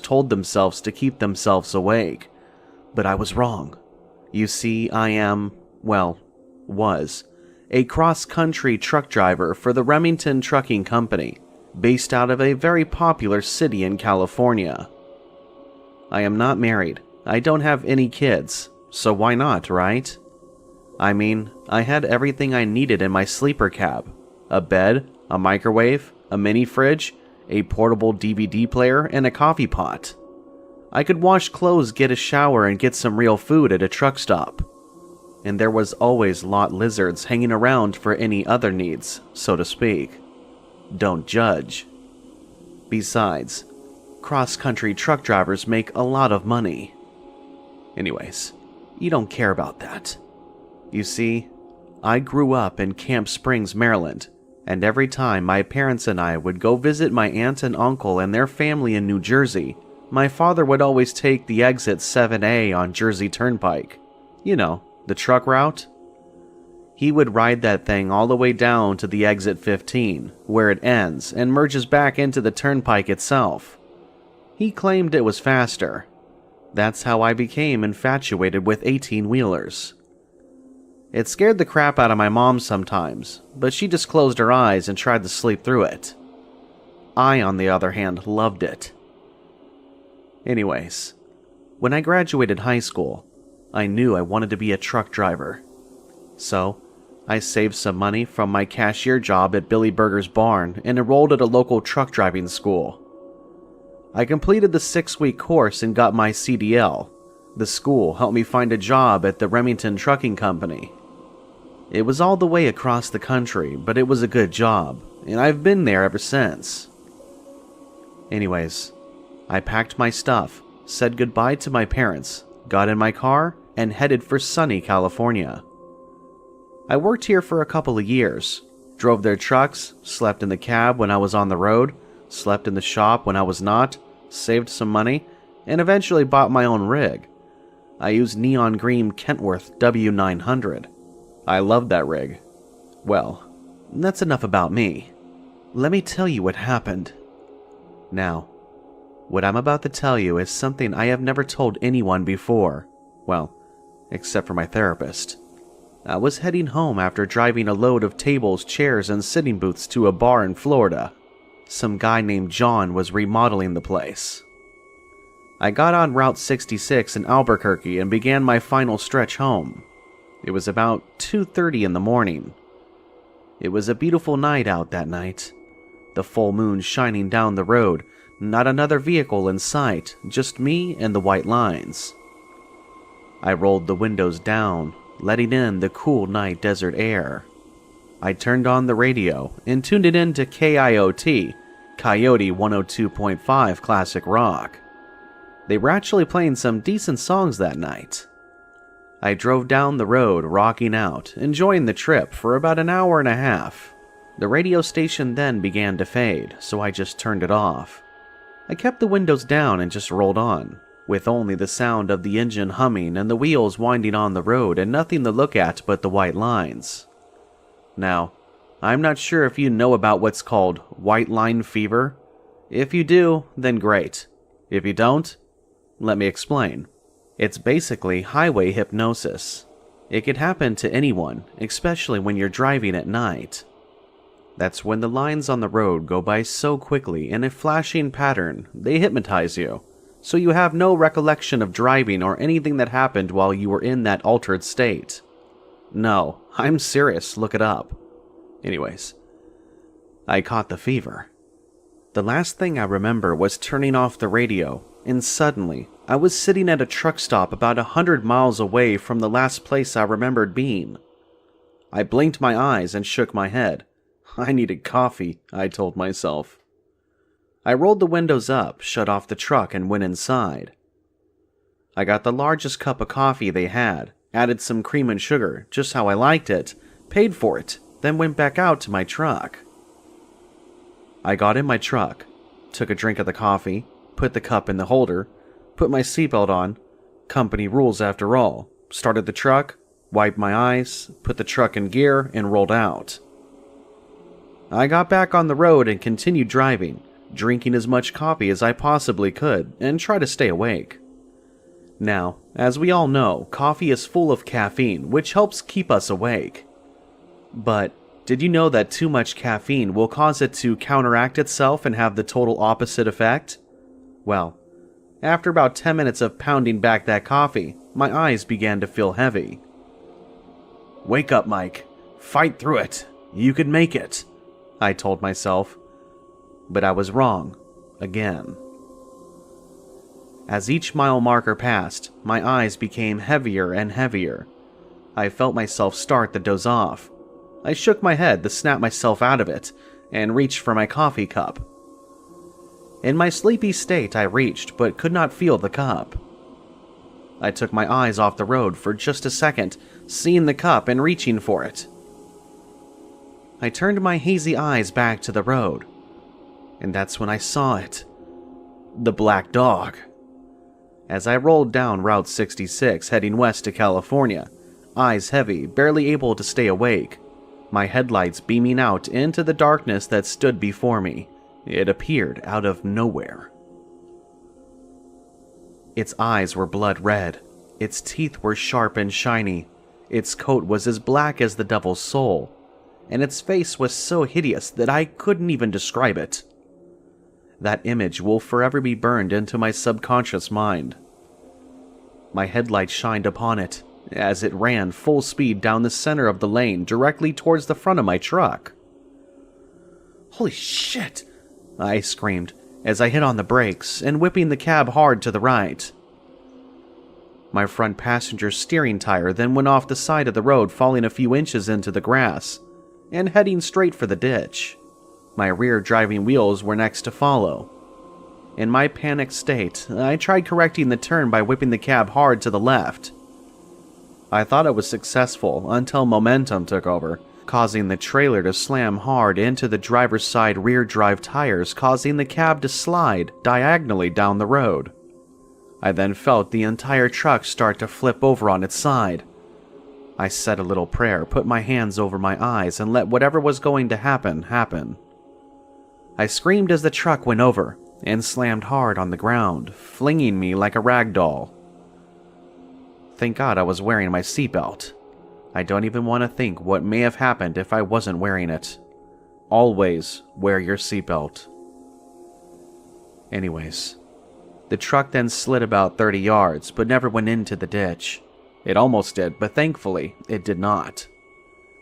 told themselves to keep themselves awake. But I was wrong. You see, I am, well, was, a cross-country truck driver for the Remington Trucking Company, based out of a very popular city in California. I am not married. I don't have any kids, so why not, right? I mean, I had everything I needed in my sleeper cab. A bed, a microwave, a mini fridge, a portable DVD player, and a coffee pot. I could wash clothes, get a shower, and get some real food at a truck stop. And there was always lot lizards hanging around for any other needs, so to speak. Don't judge. Besides, cross-country truck drivers make a lot of money. Anyways, you don't care about that. You see, I grew up in Camp Springs, Maryland, and every time my parents and I would go visit my aunt and uncle and their family in New Jersey, my father would always take the exit 7A on Jersey Turnpike. You know, the truck route. He would ride that thing all the way down to the exit 15, where it ends and merges back into the turnpike itself. He claimed it was faster. That's how I became infatuated with 18-wheelers. It scared the crap out of my mom sometimes, but she just closed her eyes and tried to sleep through it. I, on the other hand, loved it. Anyways, when I graduated high school, I knew I wanted to be a truck driver. So, I saved some money from my cashier job at Billy Burger's barn and enrolled at a local truck driving school. I completed the 6-week course and got my CDL. The school helped me find a job at the Remington Trucking Company. It was all the way across the country, but it was a good job, and I've been there ever since. Anyways, I packed my stuff, said goodbye to my parents, got in my car, and headed for sunny California. I worked here for a couple of years, drove their trucks, slept in the cab when I was on the road, slept in the shop when I was not, saved some money, and eventually bought my own rig. I used neon green Kentworth W900. I loved that rig. Well, that's enough about me. Let me tell you what happened. Now, what I'm about to tell you is something I have never told anyone before. Well, except for my therapist. I was heading home after driving a load of tables, chairs, and sitting booths to a bar in Florida. Some guy named John was remodeling the place. I got on Route 66 in Albuquerque and began my final stretch home. It was about 2:30 in the morning. It was a beautiful night out that night. The full moon shining down the road, not another vehicle in sight, just me and the white lines. I rolled the windows down, letting in the cool night desert air. I turned on the radio and tuned it into KIOT, Coyote 102.5 Classic Rock. They were actually playing some decent songs that night. I drove down the road, rocking out, enjoying the trip for about an hour and a half. The radio station then began to fade, so I just turned it off. I kept the windows down and just rolled on, with only the sound of the engine humming and the wheels winding on the road and nothing to look at but the white lines. Now, I'm not sure if you know about what's called white line fever. If you do, then great. If you don't, let me explain. It's basically highway hypnosis. It could happen to anyone, especially when you're driving at night. That's when the lines on the road go by so quickly in a flashing pattern, they hypnotize you, so you have no recollection of driving or anything that happened while you were in that altered state. No, I'm serious, look it up. Anyways, I caught the fever. The last thing I remember was turning off the radio, and suddenly, I was sitting at a truck stop about 100 miles away from the last place I remembered being. I blinked my eyes and shook my head. I needed coffee, I told myself. I rolled the windows up, shut off the truck, and went inside. I got the largest cup of coffee they had, added some cream and sugar, just how I liked it, paid for it, then went back out to my truck. I got in my truck, took a drink of the coffee, put the cup in the holder, put my seatbelt on, company rules after all, started the truck, wiped my eyes, put the truck in gear, and rolled out. I got back on the road and continued driving, drinking as much coffee as I possibly could and try to stay awake. Now, as we all know, coffee is full of caffeine, which helps keep us awake. But did you know that too much caffeine will cause it to counteract itself and have the total opposite effect? Well, after about 10 minutes of pounding back that coffee, my eyes began to feel heavy. "Wake up, Mike. Fight through it. You can make it," I told myself. But I was wrong, again. As each mile marker passed, my eyes became heavier and heavier. I felt myself start to doze off. I shook my head to snap myself out of it, and reached for my coffee cup. In my sleepy state, I reached, but could not feel the cup. I took my eyes off the road for just a second, seeing the cup and reaching for it. I turned my hazy eyes back to the road, and that's when I saw it. The black dog. As I rolled down Route 66, heading west to California, eyes heavy, barely able to stay awake, my headlights beaming out into the darkness that stood before me, it appeared out of nowhere. Its eyes were blood red, its teeth were sharp and shiny, its coat was as black as the devil's soul, and its face was so hideous that I couldn't even describe it. That image will forever be burned into my subconscious mind. My headlights shined upon it as it ran full speed down the center of the lane directly towards the front of my truck. "Holy shit!" I screamed as I hit on the brakes and whipping the cab hard to the right. My front passenger's steering tire then went off the side of the road, falling a few inches into the grass and heading straight for the ditch. My rear driving wheels were next to follow. In my panicked state, I tried correcting the turn by whipping the cab hard to the left. I thought I was successful until momentum took over, causing the trailer to slam hard into the driver's side rear drive tires, causing the cab to slide diagonally down the road. I then felt the entire truck start to flip over on its side. I said a little prayer, put my hands over my eyes, and let whatever was going to happen, happen. I screamed as the truck went over and slammed hard on the ground, flinging me like a rag doll. Thank God I was wearing my seatbelt. I don't even want to think what may have happened if I wasn't wearing it. Always wear your seatbelt. Anyways, the truck then slid about 30 yards, but never went into the ditch. It almost did, but thankfully, it did not.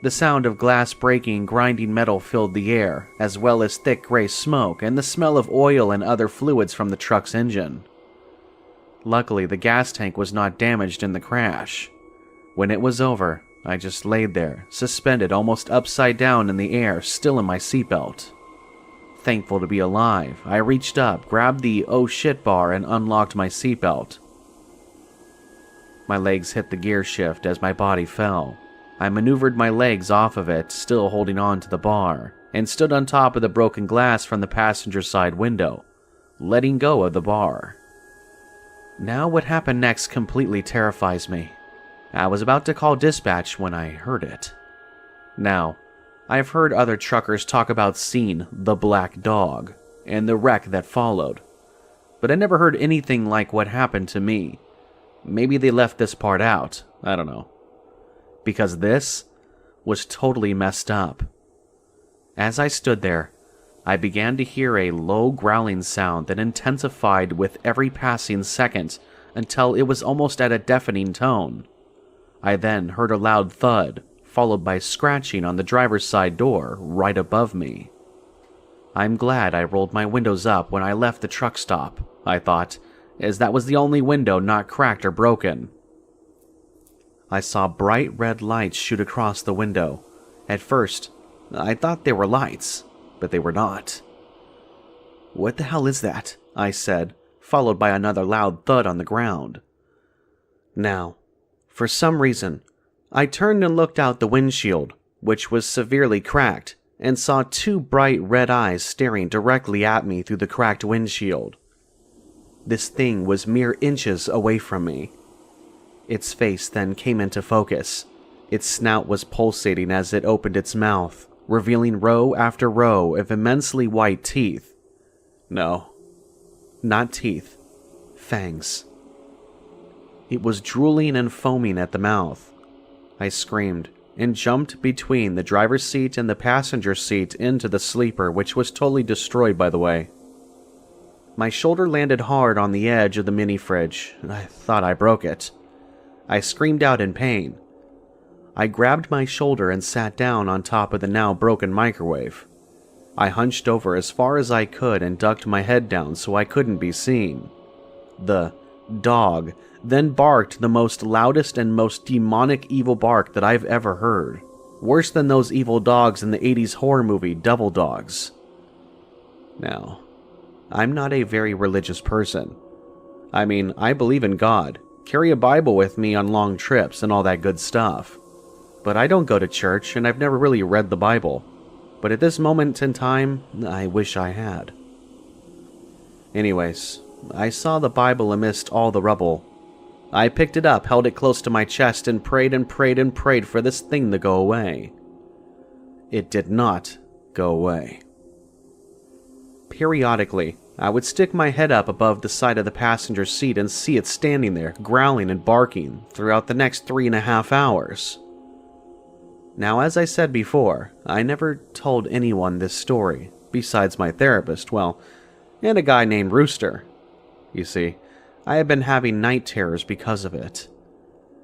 The sound of glass breaking, grinding metal filled the air, as well as thick gray smoke and the smell of oil and other fluids from the truck's engine. Luckily, the gas tank was not damaged in the crash. When it was over, I just laid there, suspended almost upside down in the air, still in my seatbelt. Thankful to be alive, I reached up, grabbed the "oh shit" bar and unlocked my seatbelt. My legs hit the gear shift as my body fell. I maneuvered my legs off of it, still holding on to the bar, and stood on top of the broken glass from the passenger side window, letting go of the bar. Now what happened next completely terrifies me. I was about to call dispatch when I heard it. Now, I've heard other truckers talk about seeing the black dog and the wreck that followed, but I never heard anything like what happened to me. Maybe they left this part out, I don't know. Because this was totally messed up. As I stood there, I began to hear a low growling sound that intensified with every passing second until it was almost at a deafening tone. I then heard a loud thud, followed by scratching on the driver's side door right above me. I'm glad I rolled my windows up when I left the truck stop, I thought, as that was the only window not cracked or broken. I saw bright red lights shoot across the window. At first, I thought they were lights, but they were not. "What the hell is that?" I said, followed by another loud thud on the ground. Now, for some reason, I turned and looked out the windshield, which was severely cracked, and saw two bright red eyes staring directly at me through the cracked windshield. This thing was mere inches away from me. Its face then came into focus. Its snout was pulsating as it opened its mouth, revealing row after row of immensely white teeth. No, not teeth. Fangs. It was drooling and foaming at the mouth. I screamed and jumped between the driver's seat and the passenger seat into the sleeper, which was totally destroyed, by the way. My shoulder landed hard on the edge of the mini fridge, and I thought I broke it. I screamed out in pain. I grabbed my shoulder and sat down on top of the now broken microwave. I hunched over as far as I could and ducked my head down so I couldn't be seen. The dog then barked the most loudest and most demonic evil bark that I've ever heard. Worse than those evil dogs in the 80s horror movie Devil Dogs. Now, I'm not a very religious person. I mean, I believe in God, carry a Bible with me on long trips and all that good stuff. But I don't go to church and I've never really read the Bible. But at this moment in time, I wish I had. Anyways, I saw the Bible amidst all the rubble. I picked it up, held it close to my chest, and prayed and prayed and prayed for this thing to go away. It did not go away. Periodically, I would stick my head up above the side of the passenger seat and see it standing there, growling and barking, throughout the next 3.5 hours. Now, as I said before, I never told anyone this story, besides my therapist, and a guy named Rooster. You see, I had been having night terrors because of it.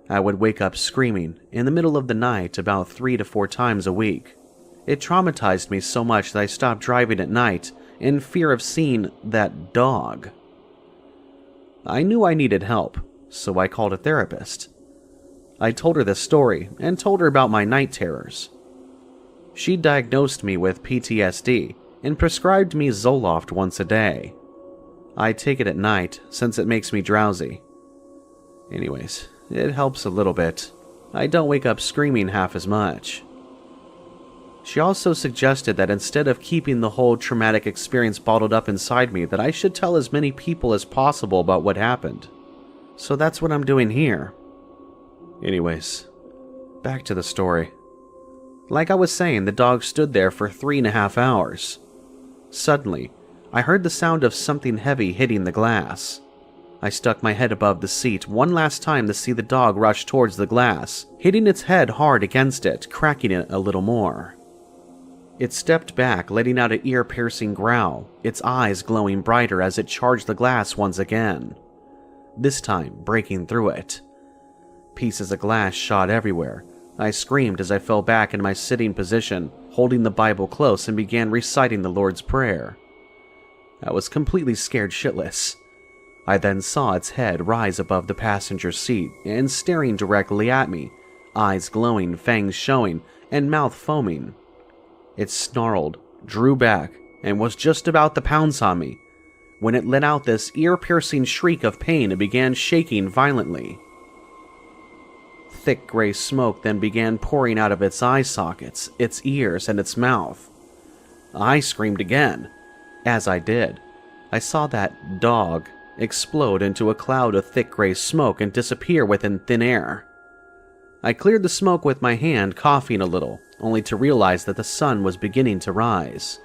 I would wake up screaming in the middle of the night about 3 to 4 times a week. It traumatized me so much that I stopped driving at night in fear of seeing that dog. I knew I needed help, so I called a therapist. I told her this story and told her about my night terrors. She diagnosed me with PTSD and prescribed me Zoloft once a day. I take it at night since it makes me drowsy. Anyways, it helps a little bit. I don't wake up screaming half as much. She also suggested that instead of keeping the whole traumatic experience bottled up inside me, that I should tell as many people as possible about what happened. So that's what I'm doing here. Anyways, back to the story. Like I was saying, the dog stood there for 3.5 hours. Suddenly, I heard the sound of something heavy hitting the glass. I stuck my head above the seat one last time to see the dog rush towards the glass, hitting its head hard against it, cracking it a little more. It stepped back, letting out an ear-piercing growl, its eyes glowing brighter as it charged the glass once again. This time, breaking through it. Pieces of glass shot everywhere. I screamed as I fell back in my sitting position, holding the Bible close, and began reciting the Lord's Prayer. I was completely scared shitless. I then saw its head rise above the passenger seat and staring directly at me, eyes glowing, fangs showing, and mouth foaming. It snarled, drew back, and was just about to pounce on me, when it let out this ear-piercing shriek of pain and began shaking violently. Thick gray smoke then began pouring out of its eye sockets, its ears, and its mouth. I screamed again. As I did, I saw that dog explode into a cloud of thick gray smoke and disappear within thin air. I cleared the smoke with my hand, coughing a little, only to realize that the sun was beginning to rise.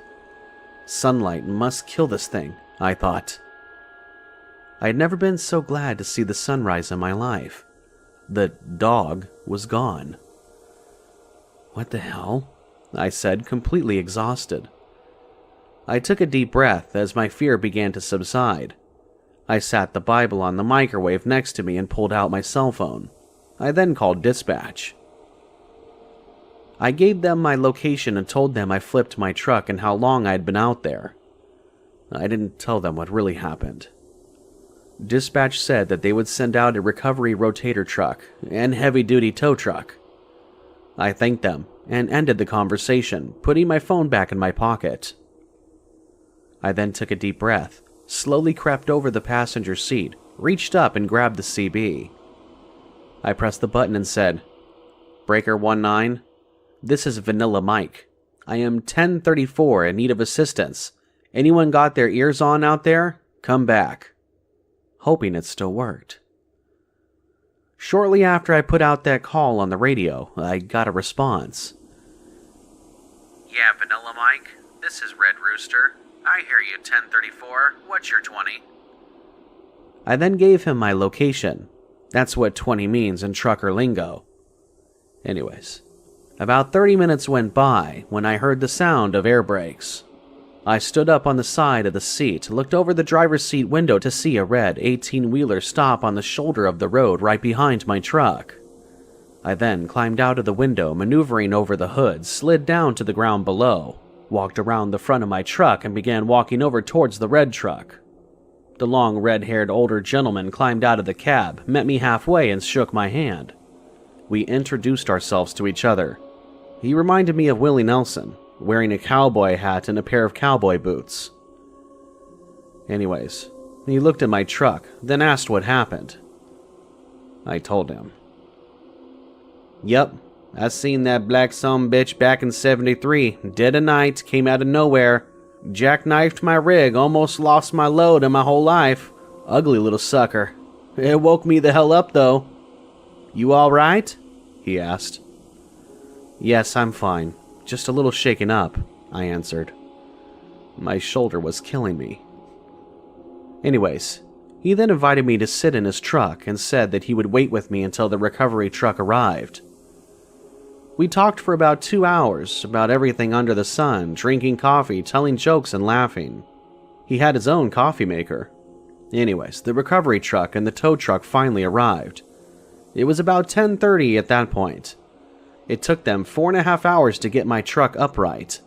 Sunlight must kill this thing, I thought. I had never been so glad to see the sunrise in my life. The dog was gone. What the hell? I said, completely exhausted. I took a deep breath as my fear began to subside. I sat the Bible on the microwave next to me and pulled out my cell phone. I then called dispatch. I gave them my location and told them I flipped my truck and how long I had been out there. I didn't tell them what really happened. Dispatch said that they would send out a recovery rotator truck and heavy-duty tow truck. I thanked them and ended the conversation, putting my phone back in my pocket. I then took a deep breath, slowly crept over the passenger seat, reached up and grabbed the CB. I pressed the button and said, "Breaker 19, this is Vanilla Mike. I am 1034 in need of assistance. Anyone got their ears on out there? Come back." Hoping it still worked. Shortly after I put out that call on the radio, I got a response. "Yeah, Vanilla Mike, this is Red Rooster. I hear you, 1034. What's your 20? I then gave him my location. That's what 20 means in trucker lingo. Anyways, about 30 minutes went by when I heard the sound of air brakes. I stood up on the side of the seat, looked over the driver's seat window to see a red 18-wheeler stop on the shoulder of the road right behind my truck. I then climbed out of the window, maneuvering over the hood, slid down to the ground below, walked around the front of my truck and began walking over towards the red truck. The long red-haired older gentleman climbed out of the cab, met me halfway and shook my hand. We introduced ourselves to each other. He reminded me of Willie Nelson, wearing a cowboy hat and a pair of cowboy boots. Anyways, he looked at my truck, then asked what happened. I told him. Yep, I seen that black sumbitch back in 73, dead of night, came out of nowhere, jackknifed my rig, almost lost my load and my whole life. Ugly little sucker. It woke me the hell up though. You alright? He asked. Yes, I'm fine. Just a little shaken up, I answered. My shoulder was killing me. Anyways, he then invited me to sit in his truck and said that he would wait with me until the recovery truck arrived. We talked for about 2 hours about everything under the sun, drinking coffee, telling jokes, and laughing. He had his own coffee maker. Anyways, the recovery truck and the tow truck finally arrived. It was about 10:30 at that point. It took them 4.5 hours to get my truck upright.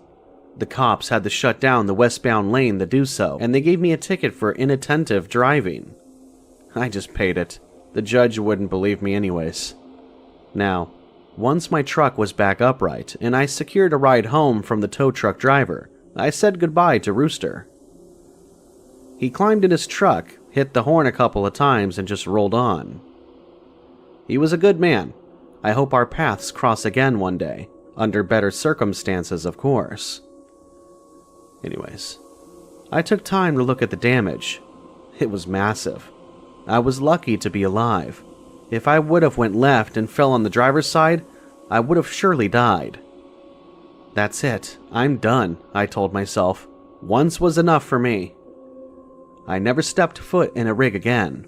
The cops had to shut down the westbound lane to do so, and they gave me a ticket for inattentive driving. I just paid it. The judge wouldn't believe me anyways. Now, once my truck was back upright and I secured a ride home from the tow truck driver, I said goodbye to Rooster. He climbed in his truck, hit the horn a couple of times, and just rolled on. He was a good man. I hope our paths cross again one day, under better circumstances, of course. Anyways, I took time to look at the damage. It was massive. I was lucky to be alive. If I would have went left and fell on the driver's side, I would have surely died. That's it. I'm done, I told myself. Once was enough for me. I never stepped foot in a rig again.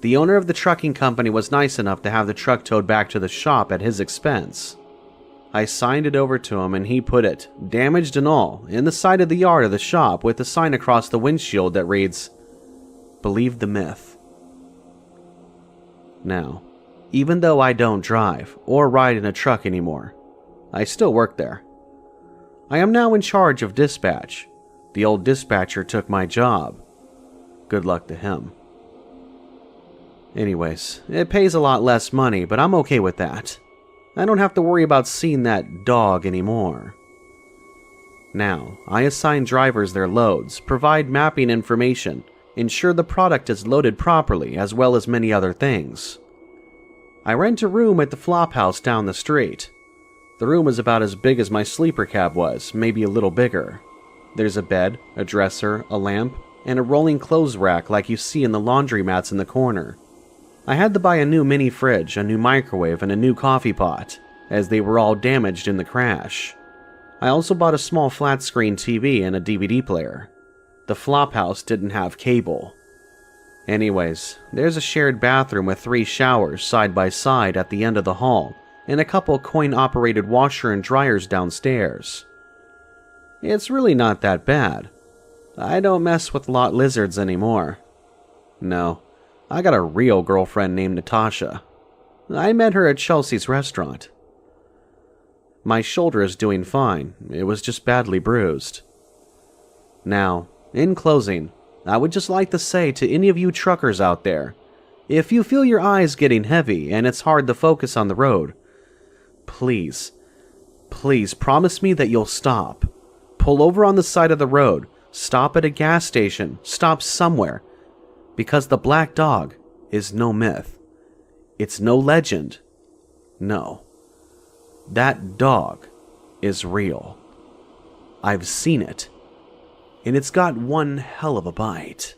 The owner of the trucking company was nice enough to have the truck towed back to the shop at his expense. I signed it over to him and he put it, damaged and all, in the side of the yard of the shop with a sign across the windshield that reads, "Believe the myth." Now, even though I don't drive or ride in a truck anymore, I still work there. I am now in charge of dispatch. The old dispatcher took my job. Good luck to him. Anyways, it pays a lot less money, but I'm okay with that. I don't have to worry about seeing that dog anymore. Now, I assign drivers their loads, provide mapping information, ensure the product is loaded properly, as well as many other things. I rent a room at the flop house down the street. The room is about as big as my sleeper cab was, maybe a little bigger. There's a bed, a dresser, a lamp, and a rolling clothes rack like you see in the laundromats in the corner. I had to buy a new mini fridge, a new microwave, and a new coffee pot, as they were all damaged in the crash. I also bought a small flat-screen TV and a DVD player. The flop house didn't have cable. Anyways, there's a shared bathroom with 3 showers side by side at the end of the hall, and a couple coin-operated washer and dryers downstairs. It's really not that bad. I don't mess with lot lizards anymore. No, I got a real girlfriend named Natasha. I met her at Chelsea's restaurant. My shoulder is doing fine. It was just badly bruised. Now, in closing, I would just like to say to any of you truckers out there, if you feel your eyes getting heavy and it's hard to focus on the road, please promise me that you'll stop. Pull over on the side of the road, stop at a gas station, stop somewhere. Because the black dog is no myth. It's no legend. No. That dog is real. I've seen it. And it's got one hell of a bite.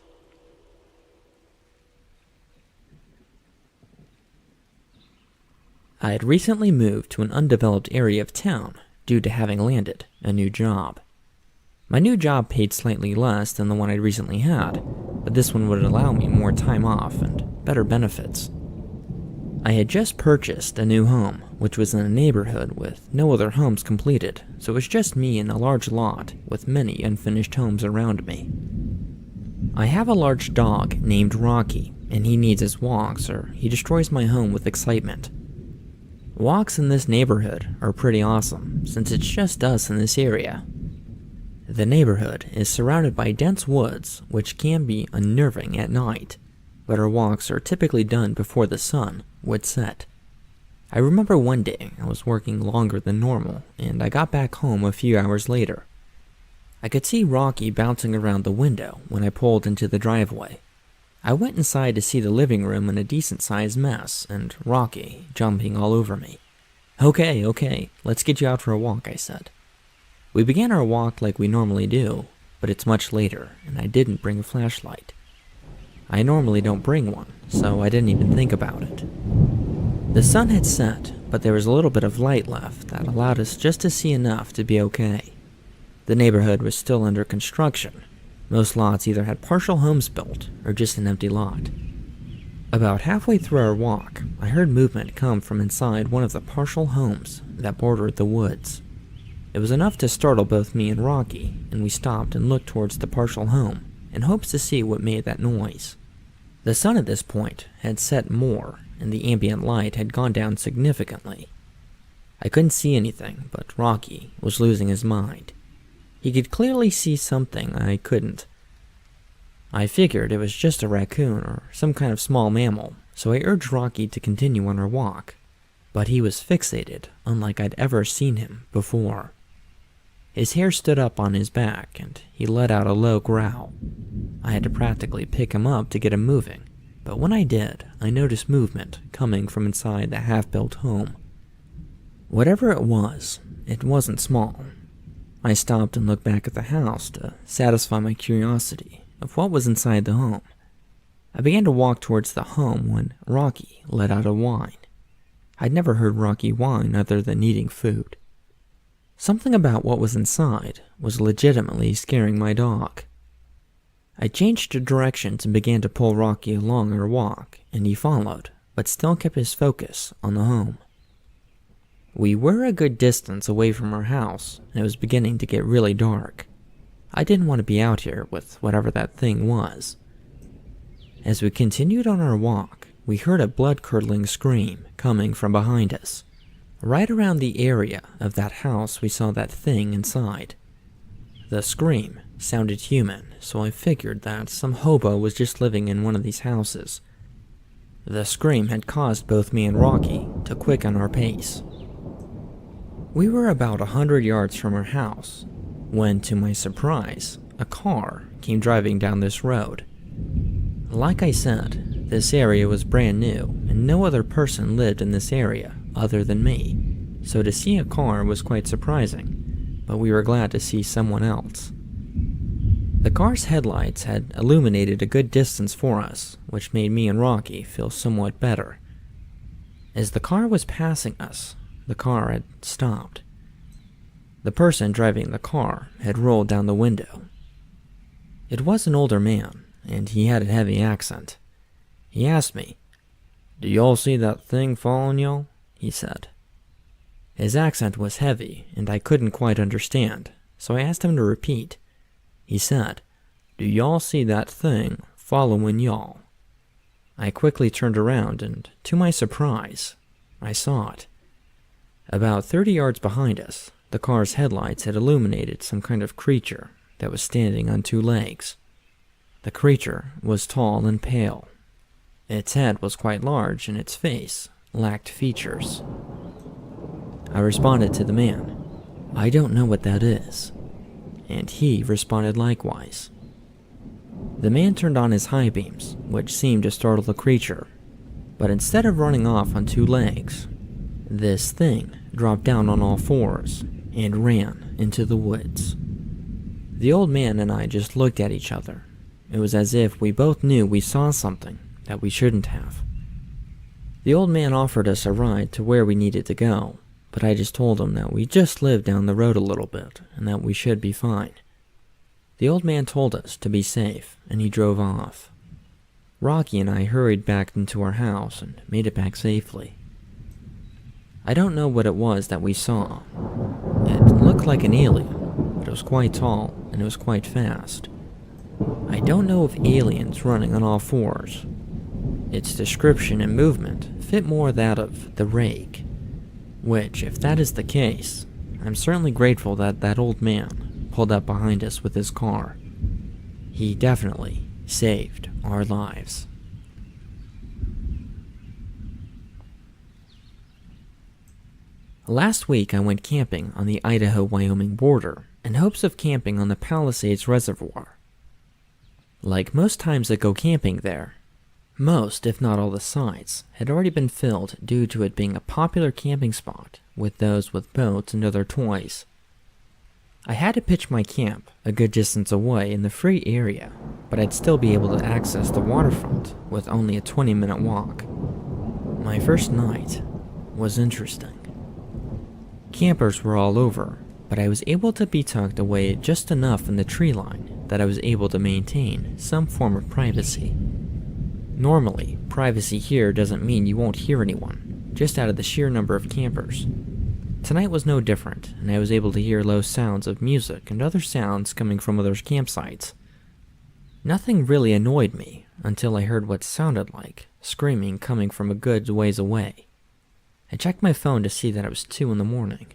I had recently moved to an undeveloped area of town due to having landed a new job. My new job paid slightly less than the one I'd recently had, but this one would allow me more time off and better benefits. I had just purchased a new home, which was in a neighborhood with no other homes completed, so it was just me in a large lot with many unfinished homes around me. I have a large dog named Rocky, and he needs his walks or he destroys my home with excitement. Walks in this neighborhood are pretty awesome, since it's just us in this area. The neighborhood is surrounded by dense woods, which can be unnerving at night, but our walks are typically done before the sun would set. I remember one day I was working longer than normal, and I got back home a few hours later. I could see Rocky bouncing around the window when I pulled into the driveway. I went inside to see the living room in a decent-sized mess, and Rocky jumping all over me. Okay, let's get you out for a walk," I said. We began our walk like we normally do, but it's much later, and I didn't bring a flashlight. I normally don't bring one, so I didn't even think about it. The sun had set, but there was a little bit of light left that allowed us just to see enough to be okay. The neighborhood was still under construction. Most lots either had partial homes built or just an empty lot. About halfway through our walk, I heard movement come from inside one of the partial homes that bordered the woods. It was enough to startle both me and Rocky, and we stopped and looked towards the partial home in hopes to see what made that noise. The sun at this point had set more, and the ambient light had gone down significantly. I couldn't see anything, but Rocky was losing his mind. He could clearly see something I couldn't. I figured it was just a raccoon or some kind of small mammal, so I urged Rocky to continue on our walk, but he was fixated, unlike I'd ever seen him before. His hair stood up on his back, and he let out a low growl. I had to practically pick him up to get him moving, but when I did, I noticed movement coming from inside the half-built home. Whatever it wasn't small. I stopped and looked back at the house to satisfy my curiosity of what was inside the home. I began to walk towards the home when Rocky let out a whine. I'd never heard Rocky whine other than needing food. Something about what was inside was legitimately scaring my dog. I changed directions and began to pull Rocky along our walk, and he followed, but still kept his focus on the home. We were a good distance away from our house, and it was beginning to get really dark. I didn't want to be out here with whatever that thing was. As we continued on our walk, we heard a blood-curdling scream coming from behind us. Right around the area of that house, we saw that thing inside. The scream sounded human, so I figured that some hobo was just living in one of these houses. The scream had caused both me and Rocky to quicken our pace. We were about 100 yards from our house when, to my surprise, a car came driving down this road. Like I said, this area was brand new, and no other person lived in this area other than me, so to see a car was quite surprising, but we were glad to see someone else. The car's headlights had illuminated a good distance for us, which made me and Rocky feel somewhat better. As the car was passing us, the car had stopped. The person driving the car had rolled down the window. It was an older man, and he had a heavy accent. He asked me, "Do y'all see that thing following y'all?" he said. His accent was heavy, and I couldn't quite understand, so I asked him to repeat. He said, "Do y'all see that thing following y'all?" I quickly turned around, and to my surprise, I saw it. About 30 yards behind us, the car's headlights had illuminated some kind of creature that was standing on two legs. The creature was tall and pale. Its head was quite large, and its face lacked features. I responded to the man, "I don't know what that is," and he responded likewise. The man turned on his high beams, which seemed to startle the creature, but instead of running off on two legs, this thing dropped down on all fours and ran into the woods. The old man and I just looked at each other. It was as if we both knew we saw something that we shouldn't have. The old man offered us a ride to where we needed to go, but I just told him that we just lived down the road a little bit and that we should be fine. The old man told us to be safe, and he drove off. Rocky and I hurried back into our house and made it back safely. I don't know what it was that we saw. It looked like an alien, but it was quite tall and it was quite fast. I don't know if aliens running on all fours. Its description and movement fit more that of the rake, which, if that is the case, I'm certainly grateful that that old man pulled up behind us with his car. He definitely saved our lives. Last week I went camping on the Idaho-Wyoming border in hopes of camping on the Palisades Reservoir. Like most times I go camping there, most, if not all the sites, had already been filled due to it being a popular camping spot with those with boats and other toys. I had to pitch my camp a good distance away in the free area, but I'd still be able to access the waterfront with only a 20-minute walk. My first night was interesting. Campers were all over, but I was able to be tucked away just enough in the tree line that I was able to maintain some form of privacy. Normally, privacy here doesn't mean you won't hear anyone, just out of the sheer number of campers. Tonight was no different, and I was able to hear low sounds of music and other sounds coming from other campsites. Nothing really annoyed me until I heard what sounded like screaming coming from a good ways away. I checked my phone to see that it was 2 in the morning.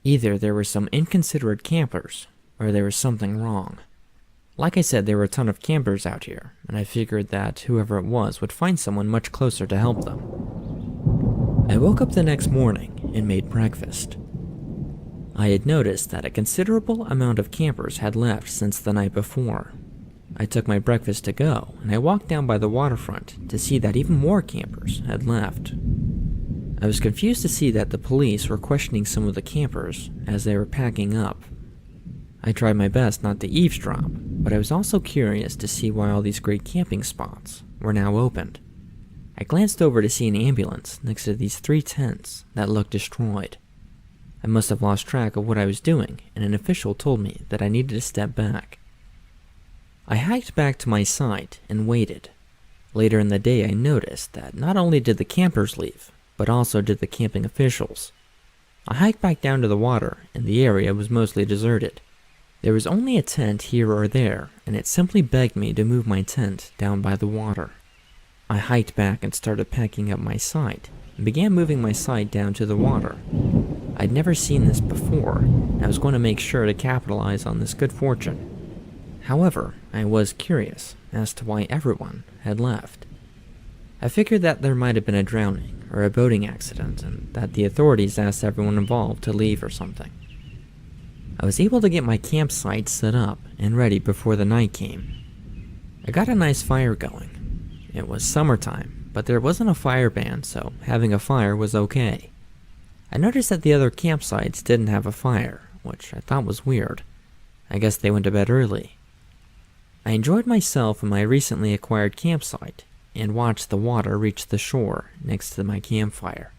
Either there were some inconsiderate campers, or there was something wrong. Like I said, there were a ton of campers out here, and I figured that whoever it was would find someone much closer to help them. I woke up the next morning and made breakfast. I had noticed that a considerable amount of campers had left since the night before. I took my breakfast to go, and I walked down by the waterfront to see that even more campers had left. I was confused to see that the police were questioning some of the campers as they were packing up. I tried my best not to eavesdrop, but I was also curious to see why all these great camping spots were now opened. I glanced over to see an ambulance next to these 3 tents that looked destroyed. I must have lost track of what I was doing, and an official told me that I needed to step back. I hiked back to my site and waited. Later in the day I noticed that not only did the campers leave, but also did the camping officials. I hiked back down to the water, and the area was mostly deserted. There was only a tent here or there, and it simply begged me to move my tent down by the water. I hiked back and started packing up my site, and began moving my site down to the water. I'd never seen this before, and I was going to make sure to capitalize on this good fortune. However, I was curious as to why everyone had left. I figured that there might have been a drowning or a boating accident, and that the authorities asked everyone involved to leave or something. I was able to get my campsite set up and ready before the night came. I got a nice fire going. It was summertime, but there wasn't a fire ban, so having a fire was okay. I noticed that the other campsites didn't have a fire, which I thought was weird. I guess they went to bed early. I enjoyed myself in my recently acquired campsite, and watched the water reach the shore next to my campfire.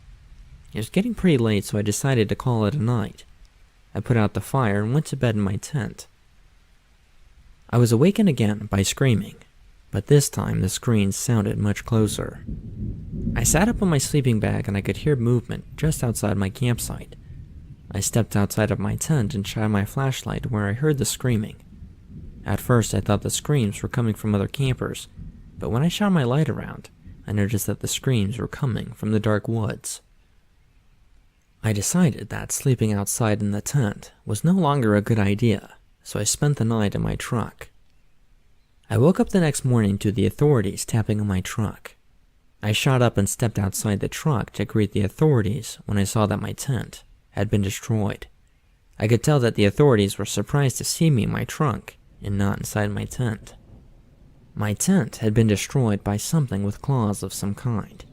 It was getting pretty late, so I decided to call it a night. I put out the fire and went to bed in my tent. I was awakened again by screaming, but this time the screams sounded much closer. I sat up on my sleeping bag and I could hear movement just outside my campsite. I stepped outside of my tent and shined my flashlight where I heard the screaming. At first I thought the screams were coming from other campers, but when I shone my light around, I noticed that the screams were coming from the dark woods. I decided that sleeping outside in the tent was no longer a good idea, so I spent the night in my truck. I woke up the next morning to the authorities tapping on my truck. I shot up and stepped outside the truck to greet the authorities when I saw that my tent had been destroyed. I could tell that the authorities were surprised to see me in my truck and not inside my tent. My tent had been destroyed by something with claws of some kind.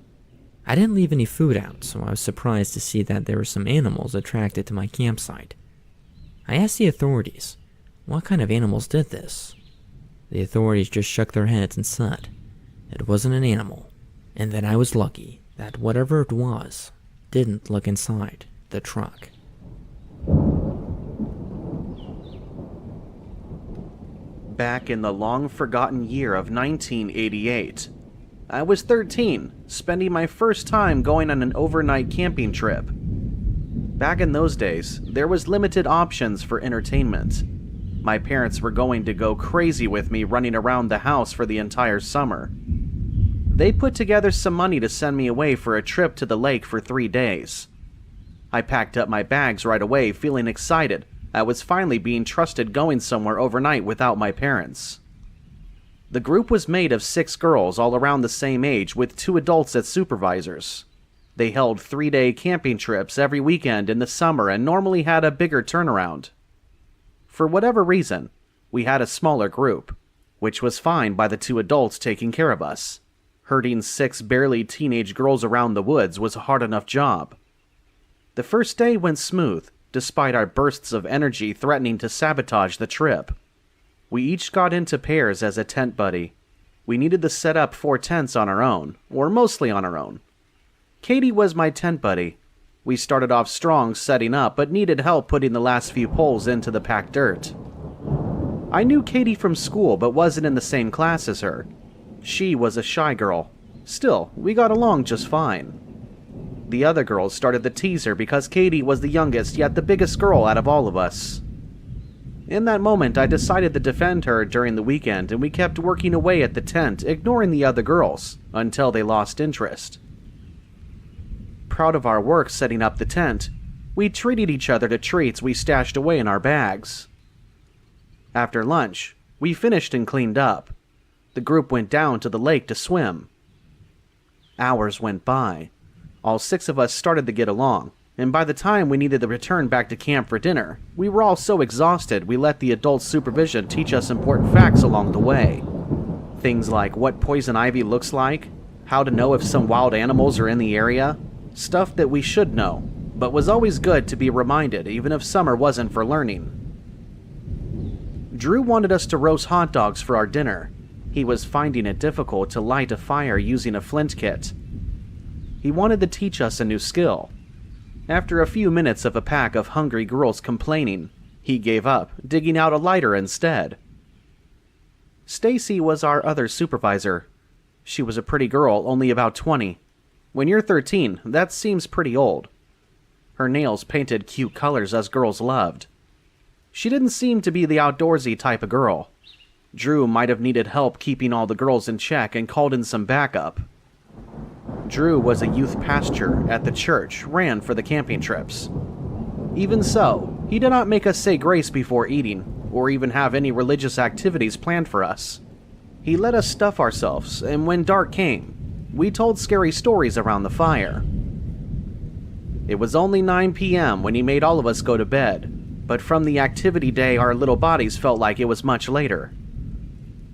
I didn't leave any food out, so I was surprised to see that there were some animals attracted to my campsite. I asked the authorities, what kind of animals did this? The authorities just shook their heads and said, it wasn't an animal, and that I was lucky that whatever it was didn't look inside the truck. Back in the long-forgotten year of 1988, I was 13, spending my first time going on an overnight camping trip. Back in those days, there was limited options for entertainment. My parents were going to go crazy with me running around the house for the entire summer. They put together some money to send me away for a trip to the lake for 3 days. I packed up my bags right away, feeling excited. I was finally being trusted going somewhere overnight without my parents. The group was made of 6 girls all around the same age with 2 adults as supervisors. They held 3-day camping trips every weekend in the summer and normally had a bigger turnaround. For whatever reason, we had a smaller group, which was fine by the 2 adults taking care of us. Herding 6 barely teenage girls around the woods was a hard enough job. The first day went smooth, despite our bursts of energy threatening to sabotage the trip. We each got into pairs as a tent buddy. We needed to set up 4 tents on our own, or mostly on our own. Katie was my tent buddy. We started off strong setting up, but needed help putting the last few poles into the packed dirt. I knew Katie from school, but wasn't in the same class as her. She was a shy girl. Still, we got along just fine. The other girls started to tease her because Katie was the youngest yet the biggest girl out of all of us. In that moment, I decided to defend her during the weekend, and we kept working away at the tent, ignoring the other girls, until they lost interest. Proud of our work setting up the tent, we treated each other to treats we stashed away in our bags. After lunch, we finished and cleaned up. The group went down to the lake to swim. Hours went by. All 6 of us started to get along, and by the time we needed to return back to camp for dinner, we were all so exhausted we let the adult supervision teach us important facts along the way. Things like what poison ivy looks like, how to know if some wild animals are in the area, stuff that we should know, but was always good to be reminded even if summer wasn't for learning. Drew wanted us to roast hot dogs for our dinner. He was finding it difficult to light a fire using a flint kit. He wanted to teach us a new skill. After a few minutes of a pack of hungry girls complaining, he gave up, digging out a lighter instead. Stacy was our other supervisor. She was a pretty girl, only about 20. When you're 13, that seems pretty old. Her nails painted cute colors us girls loved. She didn't seem to be the outdoorsy type of girl. Drew might have needed help keeping all the girls in check and called in some backup. Drew was a youth pastor at the church, ran for the camping trips. Even so, he did not make us say grace before eating, or even have any religious activities planned for us. He let us stuff ourselves, and when dark came, we told scary stories around the fire. It was only 9 p.m. when he made all of us go to bed, but from the activity day our little bodies felt like it was much later.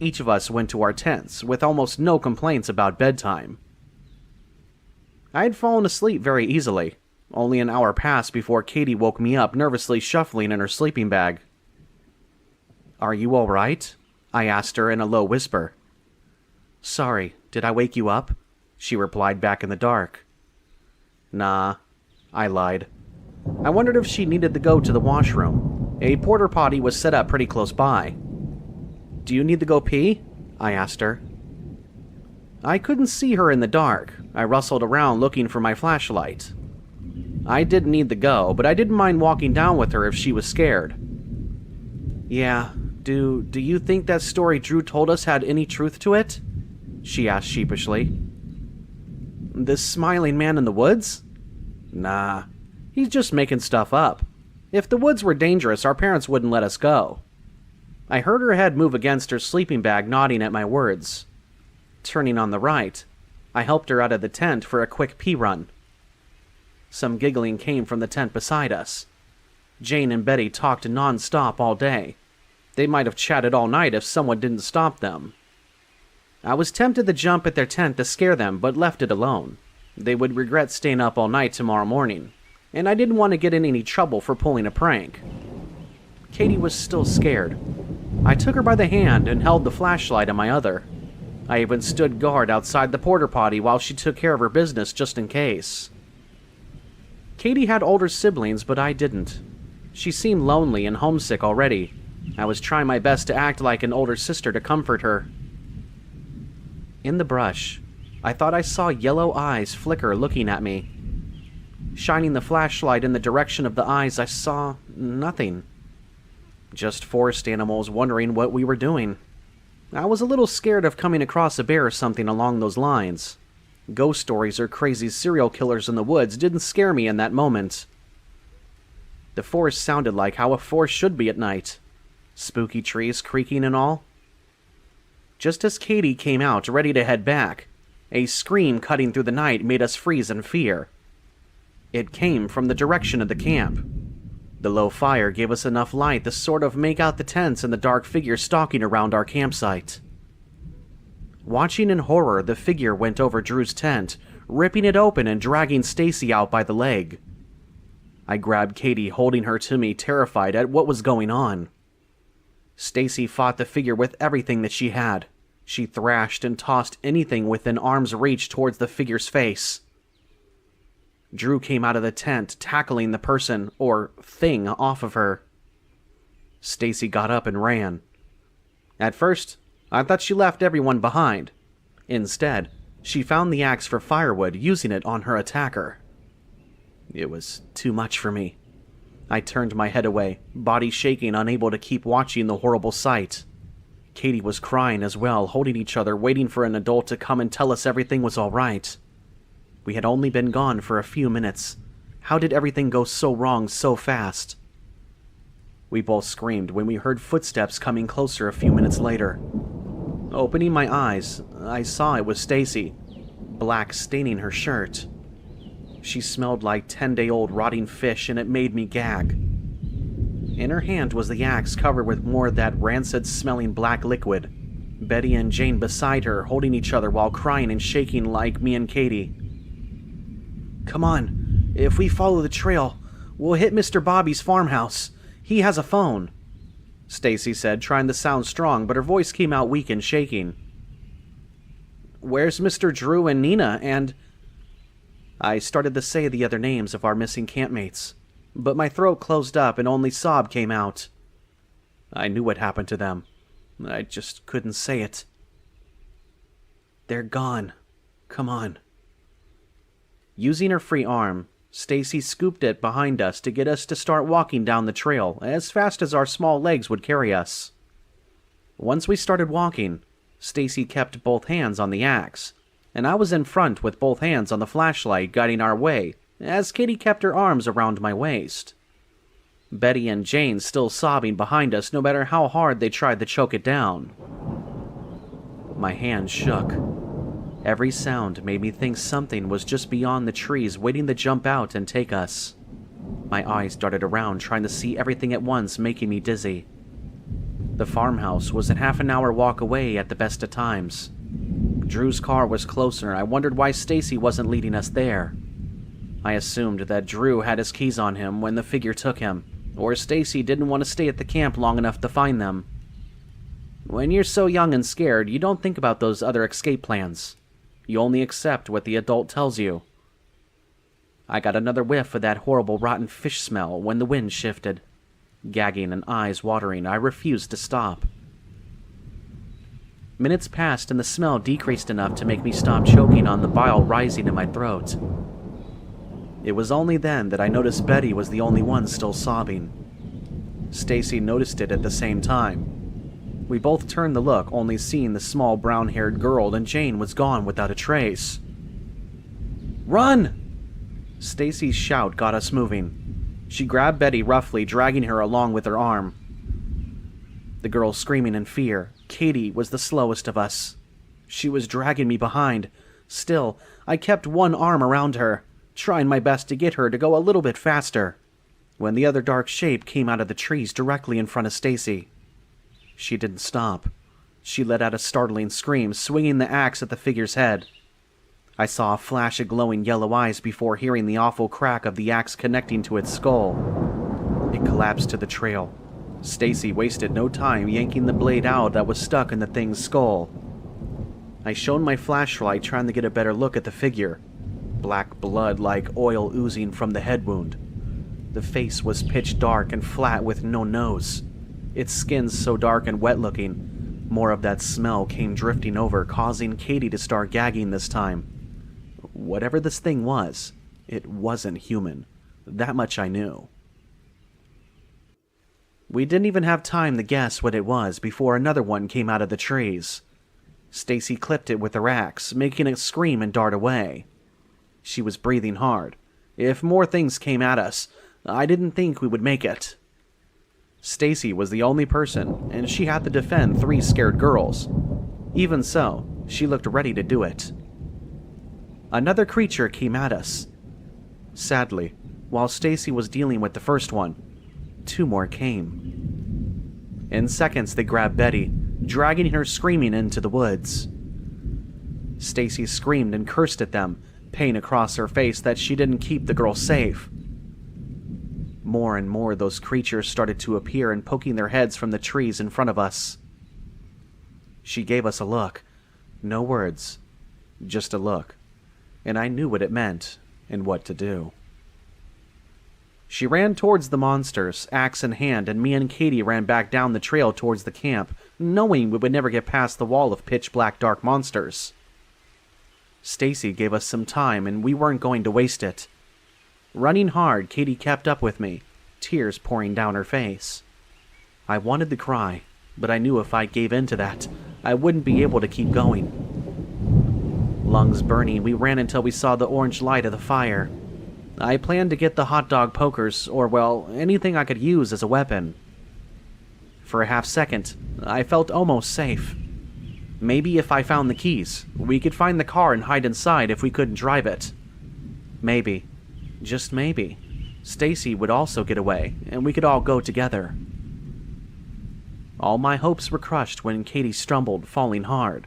Each of us went to our tents, with almost no complaints about bedtime. I had fallen asleep very easily. Only an hour passed before Katie woke me up, nervously shuffling in her sleeping bag. "Are you all right?" I asked her in a low whisper. "Sorry, did I wake you up?" she replied back in the dark. "Nah," I lied. I wondered if she needed to go to the washroom. A porta potty was set up pretty close by. "Do you need to go pee?" I asked her. I couldn't see her in the dark. I rustled around looking for my flashlight. I didn't need to go, but I didn't mind walking down with her if she was scared. "Yeah, do you think that story Drew told us had any truth to it?" she asked sheepishly. "This smiling man in the woods? Nah, he's just making stuff up. If the woods were dangerous, our parents wouldn't let us go." I heard her head move against her sleeping bag, nodding at my words. Turning on the right, I helped her out of the tent for a quick pee run. Some giggling came from the tent beside us. Jane and Betty talked non-stop all day. They might have chatted all night if someone didn't stop them. I was tempted to jump at their tent to scare them, but left it alone. They would regret staying up all night tomorrow morning, and I didn't want to get in any trouble for pulling a prank. Katie was still scared. I took her by the hand and held the flashlight in my other. I even stood guard outside the porta potty while she took care of her business just in case. Katie had older siblings, but I didn't. She seemed lonely and homesick already. I was trying my best to act like an older sister to comfort her. In the brush, I thought I saw yellow eyes flicker looking at me. Shining the flashlight in the direction of the eyes, I saw nothing. Just forest animals wondering what we were doing. I was a little scared of coming across a bear or something along those lines. Ghost stories or crazy serial killers in the woods didn't scare me in that moment. The forest sounded like how a forest should be at night. Spooky trees creaking and all. Just as Katie came out ready to head back, a scream cutting through the night made us freeze in fear. It came from the direction of the camp. The low fire gave us enough light to sort of make out the tents and the dark figure stalking around our campsite. Watching in horror, the figure went over Drew's tent, ripping it open and dragging Stacy out by the leg. I grabbed Katie, holding her to me, terrified at what was going on. Stacy fought the figure with everything that she had. She thrashed and tossed anything within arm's reach towards the figure's face. Drew came out of the tent, tackling the person, or thing, off of her. Stacy got up and ran. At first, I thought she left everyone behind. Instead, she found the axe for firewood, using it on her attacker. It was too much for me. I turned my head away, body shaking, unable to keep watching the horrible sight. Katie was crying as well, holding each other, waiting for an adult to come and tell us everything was all right. We had only been gone for a few minutes. How did everything go so wrong so fast? We both screamed when we heard footsteps coming closer a few minutes later. Opening my eyes, I saw it was Stacy, black staining her shirt. She smelled like 10-day-old rotting fish, and it made me gag. In her hand was the axe covered with more of that rancid-smelling black liquid. Betty and Jane beside her, holding each other while crying and shaking like me and Katie. "Come on, if we follow the trail, we'll hit Mr. Bobby's farmhouse. He has a phone," Stacy said, trying to sound strong, but her voice came out weak and shaking. "Where's Mr. Drew and Nina and—" I started to say the other names of our missing campmates, but my throat closed up and only sob came out. I knew what happened to them. I just couldn't say it. "They're gone. Come on." Using her free arm, Stacy scooped it behind us to get us to start walking down the trail as fast as our small legs would carry us. Once we started walking, Stacy kept both hands on the axe, and I was in front with both hands on the flashlight guiding our way, as Katie kept her arms around my waist. Betty and Jane still sobbing behind us no matter how hard they tried to choke it down. My hands shook. Every sound made me think something was just beyond the trees waiting to jump out and take us. My eyes darted around trying to see everything at once, making me dizzy. The farmhouse was a half an hour walk away at the best of times. Drew's car was closer. I wondered why Stacy wasn't leading us there. I assumed that Drew had his keys on him when the figure took him, or Stacy didn't want to stay at the camp long enough to find them. When you're so young and scared, you don't think about those other escape plans. You only accept what the adult tells you. I got another whiff of that horrible rotten fish smell when the wind shifted. Gagging and eyes watering, I refused to stop. Minutes passed and the smell decreased enough to make me stop choking on the bile rising in my throat. It was only then that I noticed Betty was the only one still sobbing. Stacy noticed it at the same time. We both turned to look, only seeing the small brown-haired girl, and Jane was gone without a trace. "Run!" Stacy's shout got us moving. She grabbed Betty roughly, dragging her along with her arm. The girl screaming in fear. Katie was the slowest of us. She was dragging me behind. Still, I kept one arm around her, trying my best to get her to go a little bit faster, when the other dark shape came out of the trees directly in front of Stacy. She didn't stop. She let out a startling scream, swinging the axe at the figure's head. I saw a flash of glowing yellow eyes before hearing the awful crack of the axe connecting to its skull. It collapsed to the trail. Stacy wasted no time yanking the blade out that was stuck in the thing's skull. I shone my flashlight trying to get a better look at the figure. Black blood like oil oozing from the head wound. The face was pitch dark and flat with no nose. its skin so dark and wet-looking. More of that smell came drifting over, causing Katie to start gagging this time. Whatever this thing was, it wasn't human. That much I knew. We didn't even have time to guess what it was before another one came out of the trees. Stacy clipped it with her axe, making it scream and dart away. She was breathing hard. If more things came at us, I didn't think we would make it. Stacy was the only person, and she had to defend 3 scared girls. Even so, she looked ready to do it. Another creature came at us. Sadly, while Stacy was dealing with the first one, 2 more came. In seconds, they grabbed Betty, dragging her screaming into the woods. Stacy screamed and cursed at them, pain across her face that she didn't keep the girl safe. More and more those creatures started to appear and poking their heads from the trees in front of us. She gave us a look. No words, just a look. And I knew what it meant and what to do. She ran towards the monsters, axe in hand, and me and Katie ran back down the trail towards the camp, knowing we would never get past the wall of pitch-black dark monsters. Stacy gave us some time, and we weren't going to waste it. Running hard, Katie kept up with me, tears pouring down her face. I wanted to cry, but I knew if I gave in to that, I wouldn't be able to keep going. Lungs burning, we ran until we saw the orange light of the fire. I planned to get the hot dog pokers, or, well, anything I could use as a weapon. For a half second, I felt almost safe. Maybe if I found the keys, we could find the car and hide inside if we couldn't drive it. Maybe, just maybe, Stacy would also get away, and we could all go together. All my hopes were crushed when Katie stumbled, falling hard.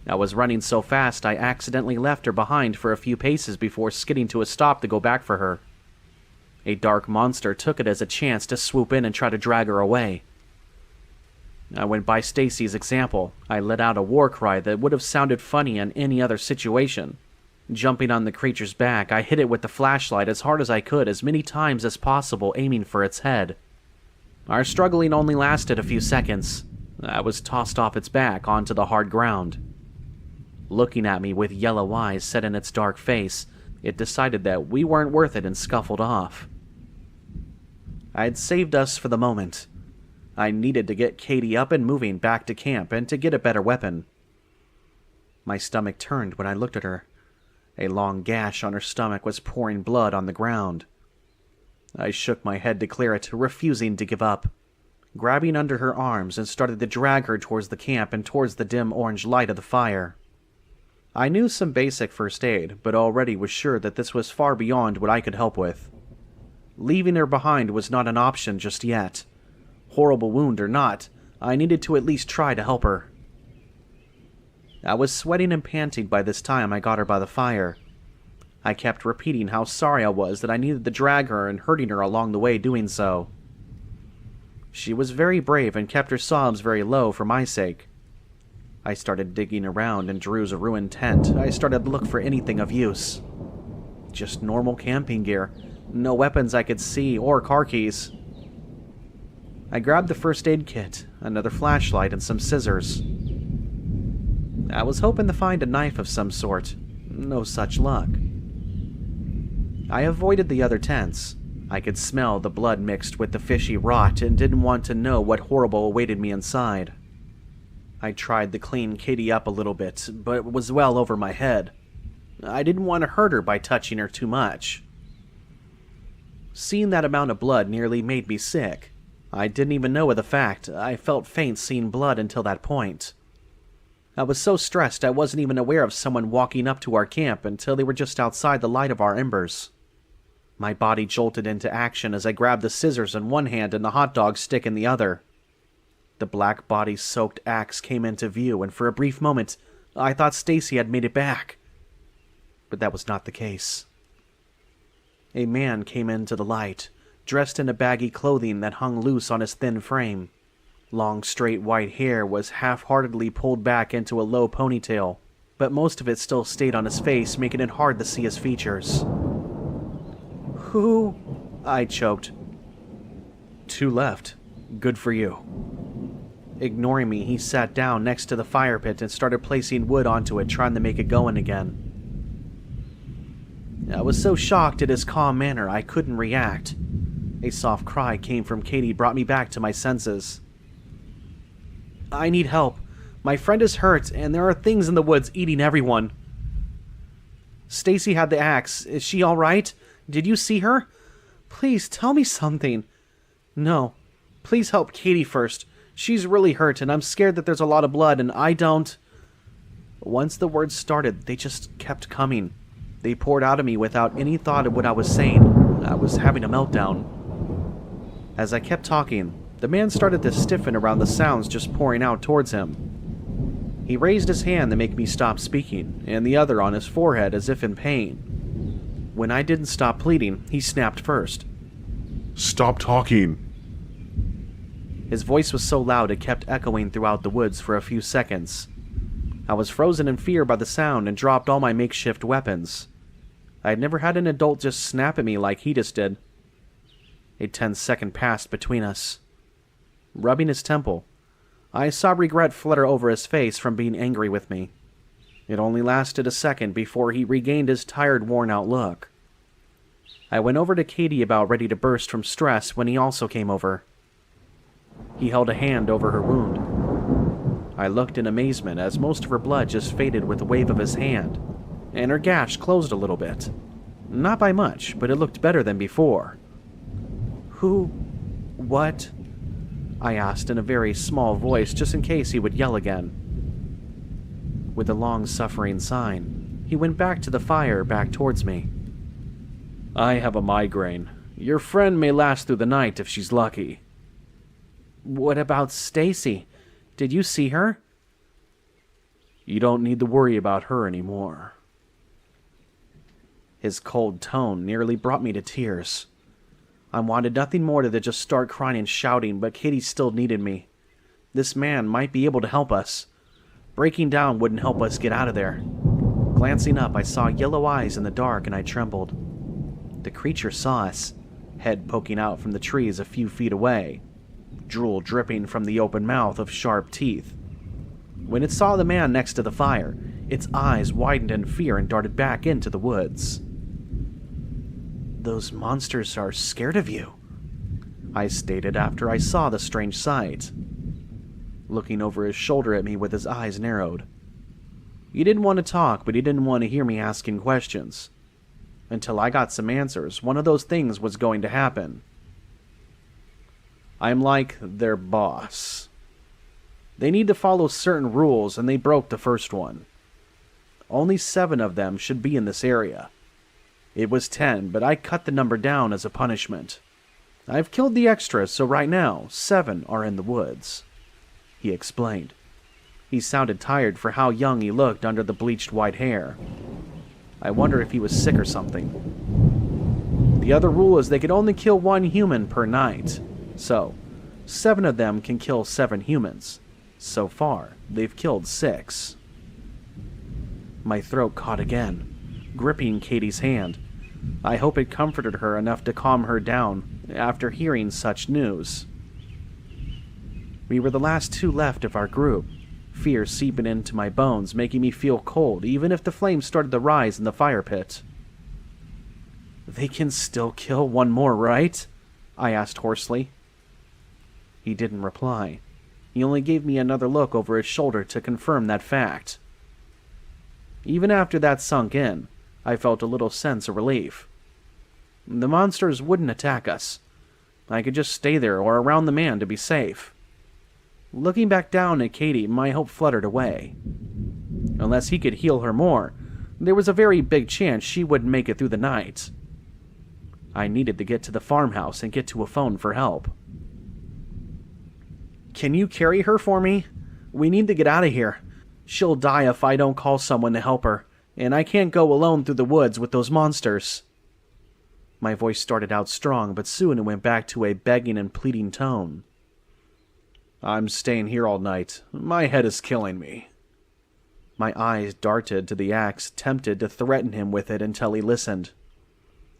I was running so fast I accidentally left her behind for a few paces before skidding to a stop to go back for her. A dark monster took it as a chance to swoop in and try to drag her away. I went by Stacy's example. I let out a war cry that would have sounded funny in any other situation. Jumping on the creature's back, I hit it with the flashlight as hard as I could, as many times as possible, aiming for its head. Our struggling only lasted a few seconds. I was tossed off its back onto the hard ground. Looking at me with yellow eyes set in its dark face, it decided that we weren't worth it and scuffled off. I had saved us for the moment. I needed to get Katie up and moving back to camp and to get a better weapon. My stomach turned when I looked at her. A long gash on her stomach was pouring blood on the ground. I shook my head to clear it, refusing to give up. Grabbing under her arms and started to drag her towards the camp and towards the dim orange light of the fire. I knew some basic first aid, but already was sure that this was far beyond what I could help with. Leaving her behind was not an option just yet. Horrible wound or not, I needed to at least try to help her. I was sweating and panting by this time I got her by the fire. I kept repeating how sorry I was that I needed to drag her and hurting her along the way doing so. She was very brave and kept her sobs very low for my sake. I started digging around in Drew's ruined tent. I started to look for anything of use. Just normal camping gear. No weapons I could see or car keys. I grabbed the first aid kit, another flashlight, and some scissors. I was hoping to find a knife of some sort. No such luck. I avoided the other tents. I could smell the blood mixed with the fishy rot and didn't want to know what horrible awaited me inside. I tried to clean Katie up a little bit, but it was well over my head. I didn't want to hurt her by touching her too much. Seeing that amount of blood nearly made me sick. I didn't even know of the fact. I felt faint seeing blood until that point. I was so stressed I wasn't even aware of someone walking up to our camp until they were just outside the light of our embers. My body jolted into action as I grabbed the scissors in one hand and the hot dog stick in the other. The black body-soaked axe came into view, and for a brief moment, I thought Stacy had made it back. But that was not the case. A man came into the light, dressed in a baggy clothing that hung loose on his thin frame. Long, straight white hair was half-heartedly pulled back into a low ponytail, but most of it still stayed on his face, making it hard to see his features. "Who?" I choked. "Two left," Good for you." Ignoring me, he sat down next to the fire pit and started placing wood onto it, trying to make it going again. I was so shocked at his calm manner, I couldn't react. A soft cry came from Katie, brought me back to my senses. "I need help. My friend is hurt, and there are things in the woods eating everyone." "Stacy had the axe. Is she all right? Did you see her? Please tell me something." "No. Please help Katie first. She's really hurt, and I'm scared that there's a lot of blood, and I don't..." Once the words started, they just kept coming. They poured out of me without any thought of what I was saying. I was having a meltdown. As I kept talking, the man started to stiffen around the sounds just pouring out towards him. He raised his hand to make me stop speaking, and the other on his forehead as if in pain. When I didn't stop pleading, he snapped first. "Stop talking." His voice was so loud it kept echoing throughout the woods for a few seconds. I was frozen in fear by the sound and dropped all my makeshift weapons. I had never had an adult just snap at me like he just did. A 10-second passed between us. Rubbing his temple, I saw regret flutter over his face from being angry with me. It only lasted a second before he regained his tired, worn-out look. I went over to Katie about ready to burst from stress when he also came over. He held a hand over her wound. I looked in amazement as most of her blood just faded with a wave of his hand, and her gash closed a little bit. Not by much, but it looked better than before. "Who? What?" I asked in a very small voice just in case he would yell again. With a long suffering sign, he went back to the fire back towards me. "I have a migraine. Your friend may last through the night if she's lucky." "What about Stacy? Did you see her?" "You don't need to worry about her anymore." His cold tone nearly brought me to tears. I wanted nothing more than to just start crying and shouting, but Katie still needed me. This man might be able to help us. Breaking down wouldn't help us get out of there. Glancing up, I saw yellow eyes in the dark and I trembled. The creature saw us, head poking out from the trees a few feet away, drool dripping from the open mouth of sharp teeth. When it saw the man next to the fire, its eyes widened in fear and darted back into the woods. "Those monsters are scared of you," I stated after I saw the strange sight. Looking over his shoulder at me with his eyes narrowed. He didn't want to talk, but he didn't want to hear me asking questions. Until I got some answers, one of those things was going to happen. "I'm like their boss. They need to follow certain rules, and they broke the first one. Only 7 of them should be in this area. It was 10, but I cut the number down as a punishment. I've killed the extras, so right now, 7 are in the woods," he explained. He sounded tired for how young he looked under the bleached white hair. I wonder if he was sick or something. "The other rule is they could only kill 1 human per night. So, 7 of them can kill 7 humans. So far, they've killed 6. My throat caught again, gripping Katie's hand. I hope it comforted her enough to calm her down after hearing such news. We were the last 2 left of our group, fear seeping into my bones, making me feel cold even if the flames started to rise in the fire pit. "They can still kill 1 more, right?" I asked hoarsely. He didn't reply. He only gave me another look over his shoulder to confirm that fact. Even after that sunk in, I felt a little sense of relief. The monsters wouldn't attack us. I could just stay there or around the man to be safe. Looking back down at Katie, my hope fluttered away. Unless he could heal her more, there was a very big chance she wouldn't make it through the night. I needed to get to the farmhouse and get to a phone for help. "Can you carry her for me? We need to get out of here. She'll die if I don't call someone to help her, and I can't go alone through the woods with those monsters." My voice started out strong, but soon it went back to a begging and pleading tone. "I'm staying here all night. My head is killing me." My eyes darted to the axe, tempted to threaten him with it until he listened.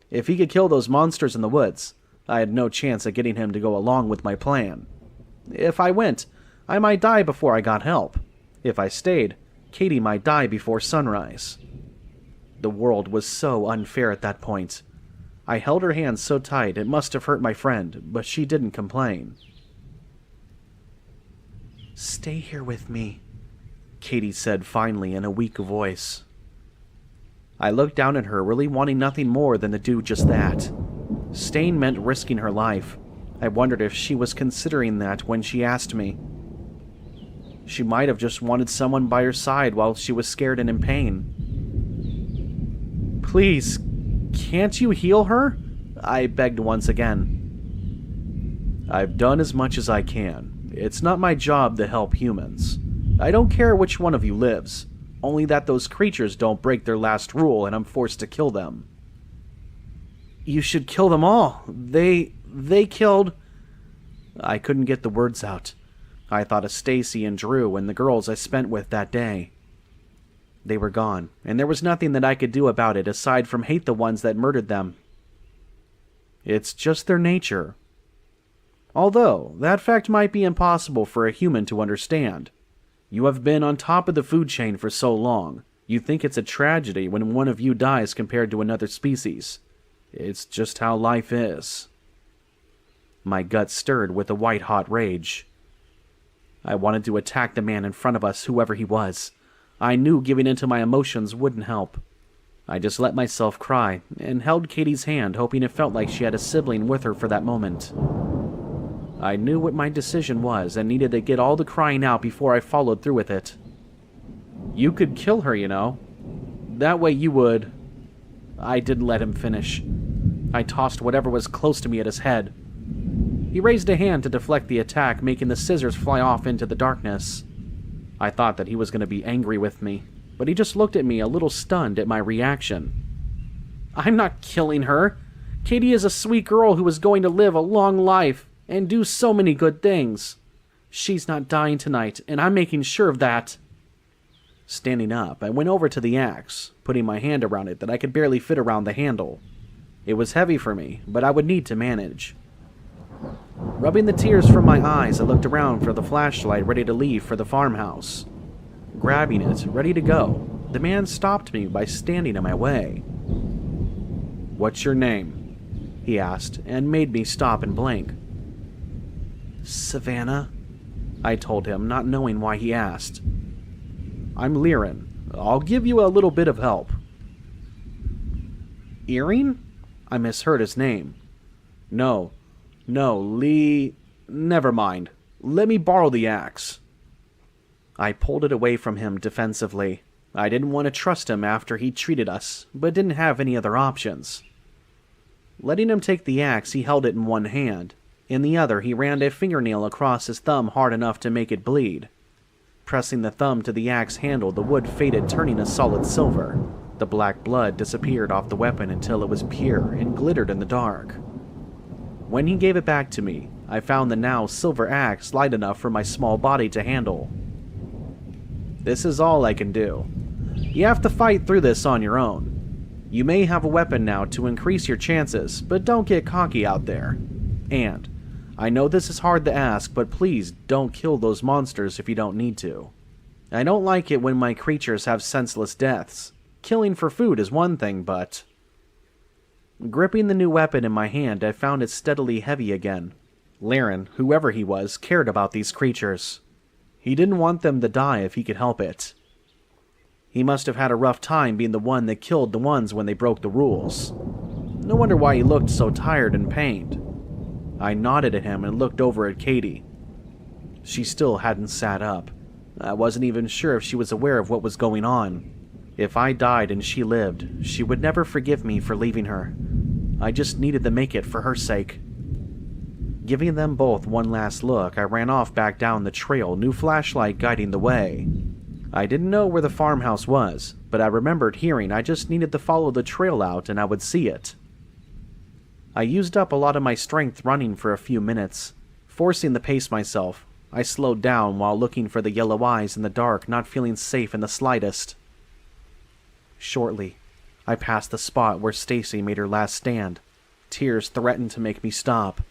If he could kill those monsters in the woods, I had no chance of getting him to go along with my plan. If I went, I might die before I got help. If I stayed, Katie might die before sunrise. The world was so unfair at that point. I held her hand so tight it must have hurt my friend, but she didn't complain. "Stay here with me," Katie said finally in a weak voice. I looked down at her, really wanting nothing more than to do just that. Staying meant risking her life. I wondered if she was considering that when she asked me. She might have just wanted someone by her side while she was scared and in pain. "Please, can't you heal her?" I begged once again. "I've done as much as I can. It's not my job to help humans. I don't care which one of you lives, only that those creatures don't break their last rule and I'm forced to kill them." "You should kill them all. They killed..." I couldn't get the words out. I thought of Stacy and Drew and the girls I spent with that day. They were gone, and there was nothing that I could do about it aside from hate the ones that murdered them. It's just their nature. Although, that fact might be impossible for a human to understand. You have been on top of the food chain for so long, you think it's a tragedy when one of you dies compared to another species. It's just how life is. My gut stirred with a white-hot rage. I wanted to attack the man in front of us, whoever he was. I knew giving in to my emotions wouldn't help. I just let myself cry and held Katie's hand, hoping it felt like she had a sibling with her for that moment. I knew what my decision was and needed to get all the crying out before I followed through with it. "You could kill her, you know. That way you would..." I didn't let him finish. I tossed whatever was close to me at his head. He raised a hand to deflect the attack, making the scissors fly off into the darkness. I thought that he was going to be angry with me, but he just looked at me a little stunned at my reaction. "I'm not killing her. Katie is a sweet girl who is going to live a long life and do so many good things. She's not dying tonight, and I'm making sure of that." Standing up, I went over to the axe, putting my hand around it that I could barely fit around the handle. It was heavy for me, but I would need to manage. Rubbing the tears from my eyes, I looked around for the flashlight ready to leave for the farmhouse. Grabbing it, ready to go, the man stopped me by standing in my way. "What's your name?" he asked, and made me stop and blink. "Savannah," I told him, not knowing why he asked. "I'm Liren. I'll give you a little bit of help." "Earring?" I misheard his name. No, Lee... Never mind. Let me borrow the axe." I pulled it away from him defensively. I didn't want to trust him after he treated us, but didn't have any other options. Letting him take the axe, he held it in one hand. In the other, he ran a fingernail across his thumb hard enough to make it bleed. Pressing the thumb to the axe handle, the wood faded, turning a solid silver. The black blood disappeared off the weapon until it was pure and glittered in the dark. When he gave it back to me, I found the now silver axe light enough for my small body to handle. "This is all I can do. You have to fight through this on your own. You may have a weapon now to increase your chances, but don't get cocky out there. And I know this is hard to ask, but please don't kill those monsters if you don't need to. I don't like it when my creatures have senseless deaths. Killing for food is one thing, but..." Gripping the new weapon in my hand, I found it steadily heavy again. Liren, whoever he was, cared about these creatures. He didn't want them to die if he could help it. He must have had a rough time being the one that killed the ones when they broke the rules. No wonder why he looked so tired and pained. I nodded at him and looked over at Katie. She still hadn't sat up. I wasn't even sure if she was aware of what was going on. If I died and she lived, she would never forgive me for leaving her. I just needed to make it for her sake. Giving them both one last look, I ran off back down the trail, new flashlight guiding the way. I didn't know where the farmhouse was, but I remembered hearing I just needed to follow the trail out and I would see it. I used up a lot of my strength running for a few minutes. Forcing to pace myself, I slowed down while looking for the yellow eyes in the dark, not feeling safe in the slightest. Shortly, I passed the spot where Stacy made her last stand. Tears threatened to make me stop.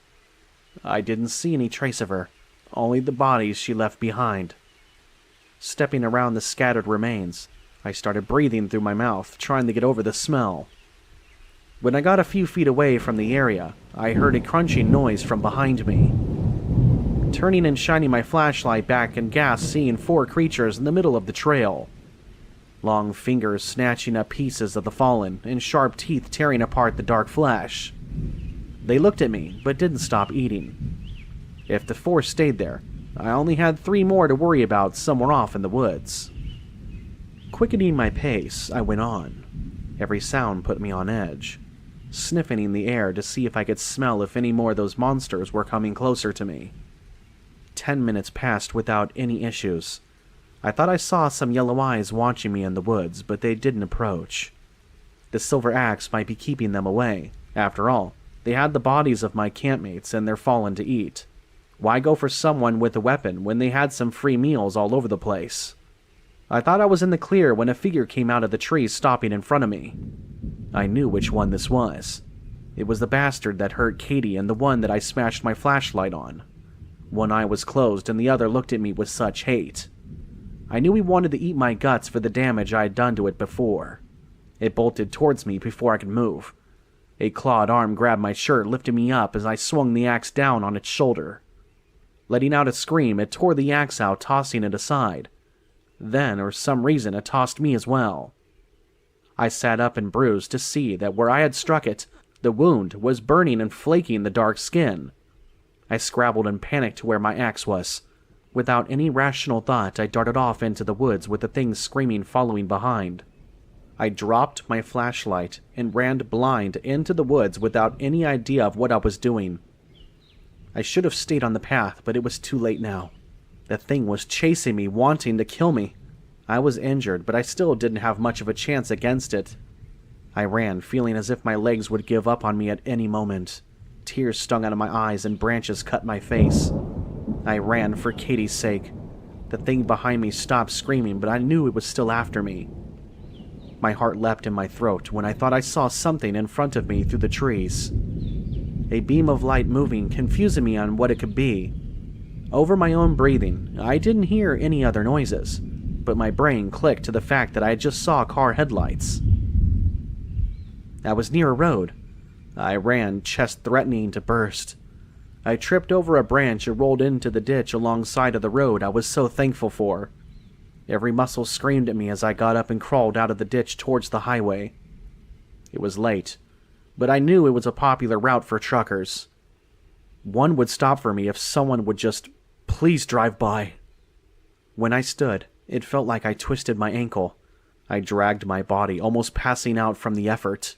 I didn't see any trace of her. only the bodies she left behind. Stepping around the scattered remains, I started breathing through my mouth, trying to get over the smell. When I got a few feet away from the area, I heard a crunching noise from behind me. Turning and shining my flashlight back and gasped, seeing 4 creatures in the middle of the trail. Long fingers snatching up pieces of the fallen, and sharp teeth tearing apart the dark flesh. They looked at me, but didn't stop eating. If the 4 stayed there, I only had 3 more to worry about somewhere off in the woods. Quickening my pace, I went on. Every sound put me on edge, sniffing the air to see if I could smell if any more of those monsters were coming closer to me. 10 minutes passed without any issues. I thought I saw some yellow eyes watching me in the woods, but they didn't approach. The silver axe might be keeping them away. After all, they had the bodies of my campmates and their fallen to eat. Why go for someone with a weapon when they had some free meals all over the place? I thought I was in the clear when a figure came out of the tree, stopping in front of me. I knew which one this was. It was the bastard that hurt Katie and the one that I smashed my flashlight on. One eye was closed and the other looked at me with such hate. I knew he wanted to eat my guts for the damage I had done to it before. It bolted towards me before I could move. A clawed arm grabbed my shirt, lifting me up as I swung the axe down on its shoulder. Letting out a scream, it tore the axe out, tossing it aside. Then, for some reason, it tossed me as well. I sat up and bruised to see that where I had struck it, the wound was burning and flaking the dark skin. I scrabbled and panicked to where my axe was. Without any rational thought, I darted off into the woods with the thing screaming following behind. I dropped my flashlight and ran blind into the woods without any idea of what I was doing. I should have stayed on the path, but it was too late now. The thing was chasing me, wanting to kill me. I was injured, but I still didn't have much of a chance against it. I ran, feeling as if my legs would give up on me at any moment. Tears stung out of my eyes and branches cut my face. I ran for Katie's sake. The thing behind me stopped screaming, but I knew it was still after me. My heart leapt in my throat when I thought I saw something in front of me through the trees. A beam of light moving, confusing me on what it could be. Over my own breathing, I didn't hear any other noises, but my brain clicked to the fact that I just saw car headlights. I was near a road. I ran, chest threatening to burst. I tripped over a branch and rolled into the ditch alongside of the road I was so thankful for. Every muscle screamed at me as I got up and crawled out of the ditch towards the highway. It was late, but I knew it was a popular route for truckers. One would stop for me if someone would just please drive by. When I stood, it felt like I twisted my ankle. I dragged my body, almost passing out from the effort.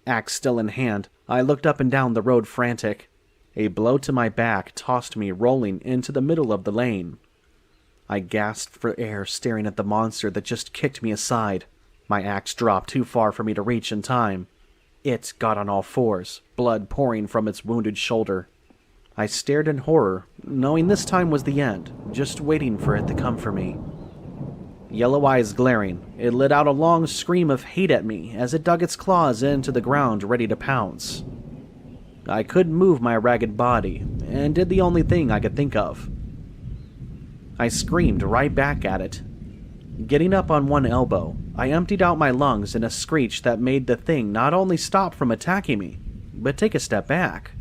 Axe still in hand, I looked up and down the road frantic. A blow to my back tossed me rolling into the middle of the lane. I gasped for air, staring at the monster that just kicked me aside. My axe dropped too far for me to reach in time. It got on all fours, blood pouring from its wounded shoulder. I stared in horror, knowing this time was the end, just waiting for it to come for me. Yellow eyes glaring, it let out a long scream of hate at me as it dug its claws into the ground ready to pounce. I couldn't move my ragged body, and did the only thing I could think of. I screamed right back at it. Getting up on one elbow, I emptied out my lungs in a screech that made the thing not only stop from attacking me, but take a step back.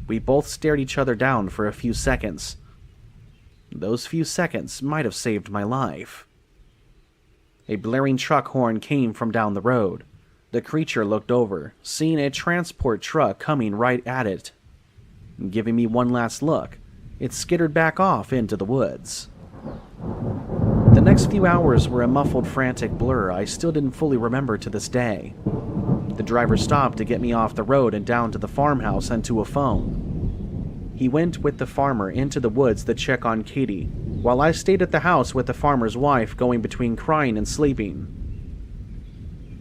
We both stared each other down for a few seconds. Those few seconds might have saved my life. A blaring truck horn came from down the road. The creature looked over, seeing a transport truck coming right at it. Giving me one last look, it skittered back off into the woods. The next few hours were a muffled, frantic blur I still didn't fully remember to this day. The driver stopped to get me off the road and down to the farmhouse and to a phone. He went with the farmer into the woods to check on Katie, while I stayed at the house with the farmer's wife, going between crying and sleeping.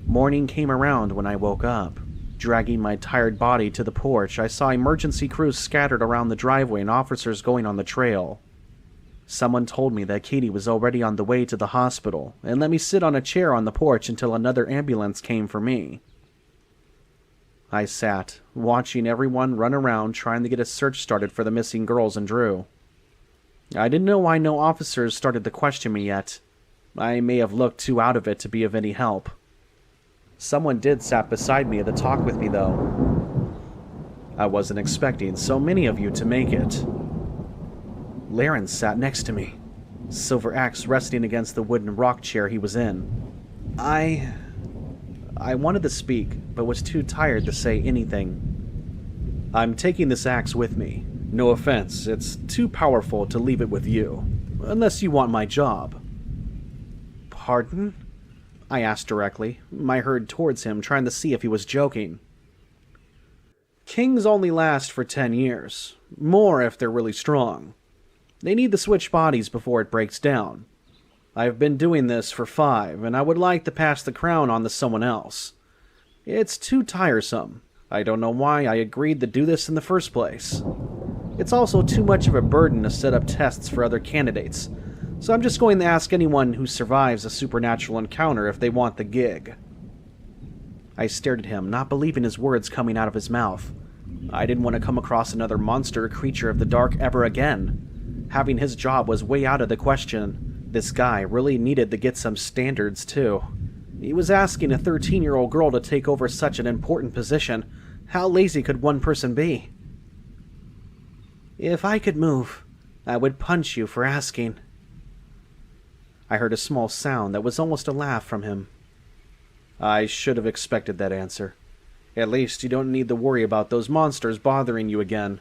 Morning came around when I woke up. Dragging my tired body to the porch, I saw emergency crews scattered around the driveway and officers going on the trail. Someone told me that Katie was already on the way to the hospital, and let me sit on a chair on the porch until another ambulance came for me. I sat, watching everyone run around trying to get a search started for the missing girls and Drew. I didn't know why no officers started to question me yet. I may have looked too out of it to be of any help. Someone did sat beside me to talk with me, though. I wasn't expecting so many of you to make it. Laren sat next to me, silver axe resting against the wooden rock chair he was in. I wanted to speak, but was too tired to say anything. I'm taking this axe with me. No offense, it's too powerful to leave it with you, unless you want my job. Pardon? I asked directly, my head towards him, trying to see if he was joking. Kings only last for 10 years, more if they're really strong. They need to switch bodies before it breaks down. I've been doing this for 5, and I would like to pass the crown on to someone else. It's too tiresome. I don't know why I agreed to do this in the first place. It's also too much of a burden to set up tests for other candidates, so I'm just going to ask anyone who survives a supernatural encounter if they want the gig. I stared at him, not believing his words coming out of his mouth. I didn't want to come across another monster creature of the dark ever again. Having his job was way out of the question. This guy really needed to get some standards, too. He was asking a 13-year-old girl to take over such an important position. How lazy could one person be? If I could move, I would punch you for asking. I heard a small sound that was almost a laugh from him. I should have expected that answer. At least you don't need to worry about those monsters bothering you again.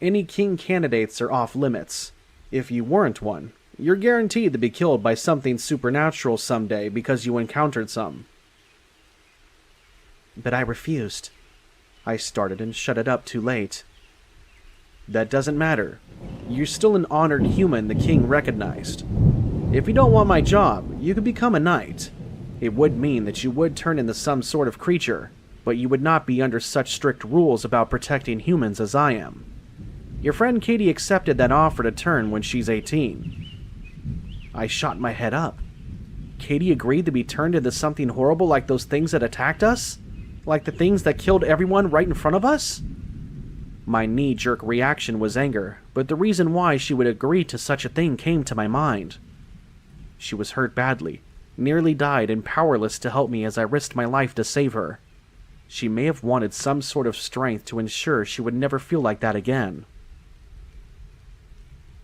Any king candidates are off limits. If you weren't one, you're guaranteed to be killed by something supernatural someday because you encountered some. But I refused. I started and shut it up too late. That doesn't matter. You're still an honored human the king recognized. If you don't want my job, you could become a knight. It would mean that you would turn into some sort of creature, but you would not be under such strict rules about protecting humans as I am. Your friend Katie accepted that offer to turn when she's 18. I shot my head up. Katie agreed to be turned into something horrible like those things that attacked us? Like the things that killed everyone right in front of us? My knee-jerk reaction was anger, but the reason why she would agree to such a thing came to my mind. She was hurt badly, nearly died, and powerless to help me as I risked my life to save her. She may have wanted some sort of strength to ensure she would never feel like that again.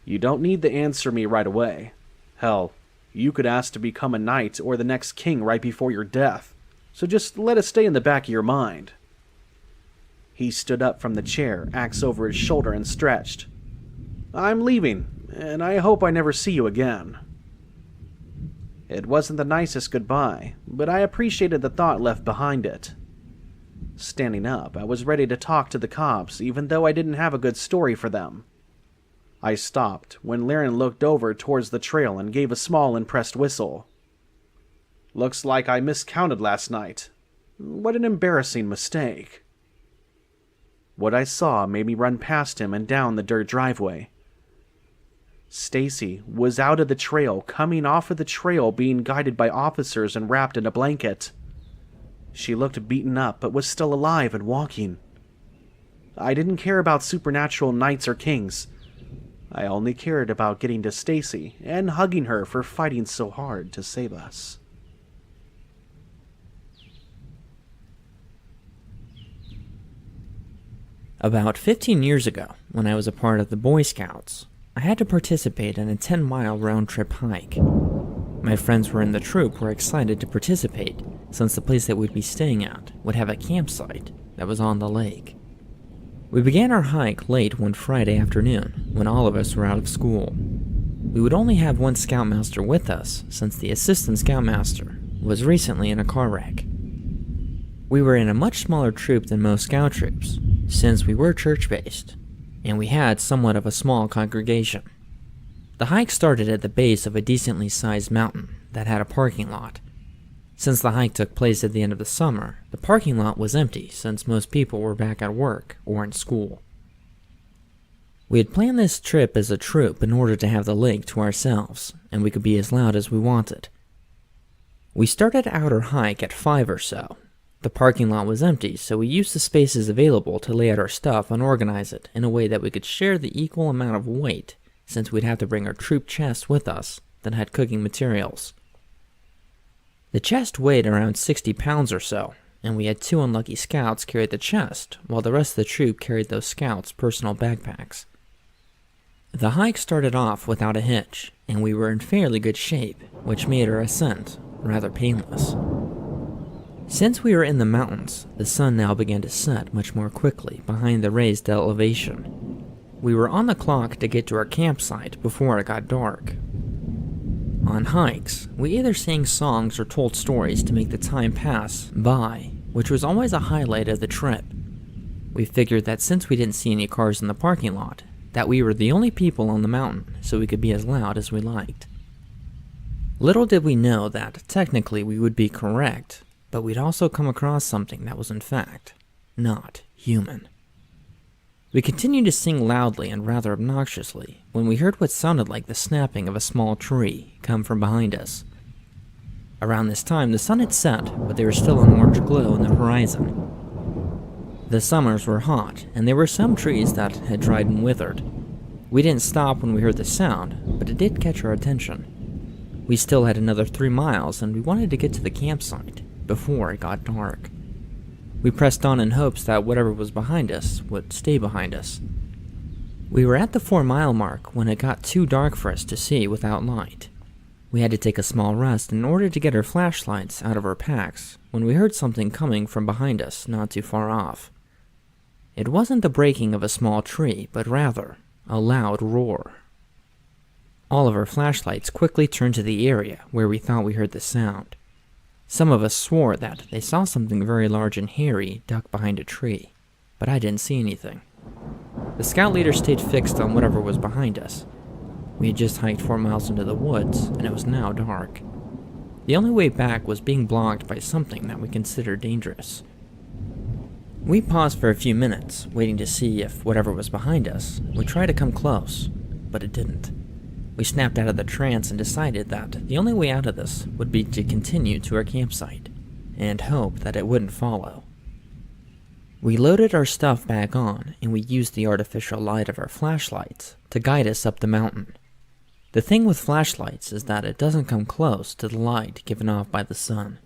You don't need to answer me right away. Hell, you could ask to become a knight or the next king right before your death, so just let it stay in the back of your mind. He stood up from the chair, axe over his shoulder, and stretched. I'm leaving, and I hope I never see you again. It wasn't the nicest goodbye, but I appreciated the thought left behind it. Standing up, I was ready to talk to the cops, even though I didn't have a good story for them. I stopped when Laren looked over towards the trail and gave a small, impressed whistle. Looks like I miscounted last night. What an embarrassing mistake. What I saw made me run past him and down the dirt driveway. Stacy was out of the trail, coming off of the trail, being guided by officers and wrapped in a blanket. She looked beaten up, but was still alive and walking. I didn't care about supernatural knights or kings. I only cared about getting to Stacy and hugging her for fighting so hard to save us. About 15 years ago, when I was a part of the Boy Scouts, I had to participate in a 10-mile round-trip hike. My friends were in the troop were excited to participate, since the place that we'd be staying at would have a campsite that was on the lake. We began our hike late one Friday afternoon, when all of us were out of school. We would only have one scoutmaster with us, since the assistant scoutmaster was recently in a car wreck. We were in a much smaller troop than most scout troops, since we were church-based, and we had somewhat of a small congregation. The hike started at the base of a decently sized mountain that had a parking lot. Since the hike took place at the end of the summer, the parking lot was empty since most people were back at work or in school. We had planned this trip as a troop in order to have the lake to ourselves, and we could be as loud as we wanted. We started out our hike at 5 or so. The parking lot was empty, so we used the spaces available to lay out our stuff and organize it in a way that we could share the equal amount of weight, since we'd have to bring our troop chest with us that had cooking materials. The chest weighed around 60 pounds or so, and we had 2 unlucky scouts carry the chest, while the rest of the troop carried those scouts' personal backpacks. The hike started off without a hitch, and we were in fairly good shape, which made our ascent rather painless. Since we were in the mountains, the sun now began to set much more quickly behind the raised elevation. We were on the clock to get to our campsite before it got dark. On hikes, we either sang songs or told stories to make the time pass by, which was always a highlight of the trip. We figured that since we didn't see any cars in the parking lot, that we were the only people on the mountain, so we could be as loud as we liked. Little did we know that technically we would be correct, but we'd also come across something that was in fact not human. We continued to sing loudly and rather obnoxiously when we heard what sounded like the snapping of a small tree come from behind us. Around this time, the sun had set, but there was still an orange glow in the horizon. The summers were hot, and there were some trees that had dried and withered. We didn't stop when we heard the sound, but it did catch our attention. We still had another 3 miles, and we wanted to get to the campsite before it got dark. We pressed on in hopes that whatever was behind us would stay behind us. We were at the 4-mile mark when it got too dark for us to see without light. We had to take a small rest in order to get our flashlights out of our packs when we heard something coming from behind us not too far off. It wasn't the breaking of a small tree, but rather a loud roar. All of our flashlights quickly turned to the area where we thought we heard the sound. Some of us swore that they saw something very large and hairy duck behind a tree, but I didn't see anything. The scout leader stayed fixed on whatever was behind us. We had just hiked 4 miles into the woods, and it was now dark. The only way back was being blocked by something that we considered dangerous. We paused for a few minutes, waiting to see if whatever was behind us would try to come close, but it didn't. We snapped out of the trance and decided that the only way out of this would be to continue to our campsite, and hope that it wouldn't follow. We loaded our stuff back on, and we used the artificial light of our flashlights to guide us up the mountain. The thing with flashlights is that it doesn't come close to the light given off by the sun.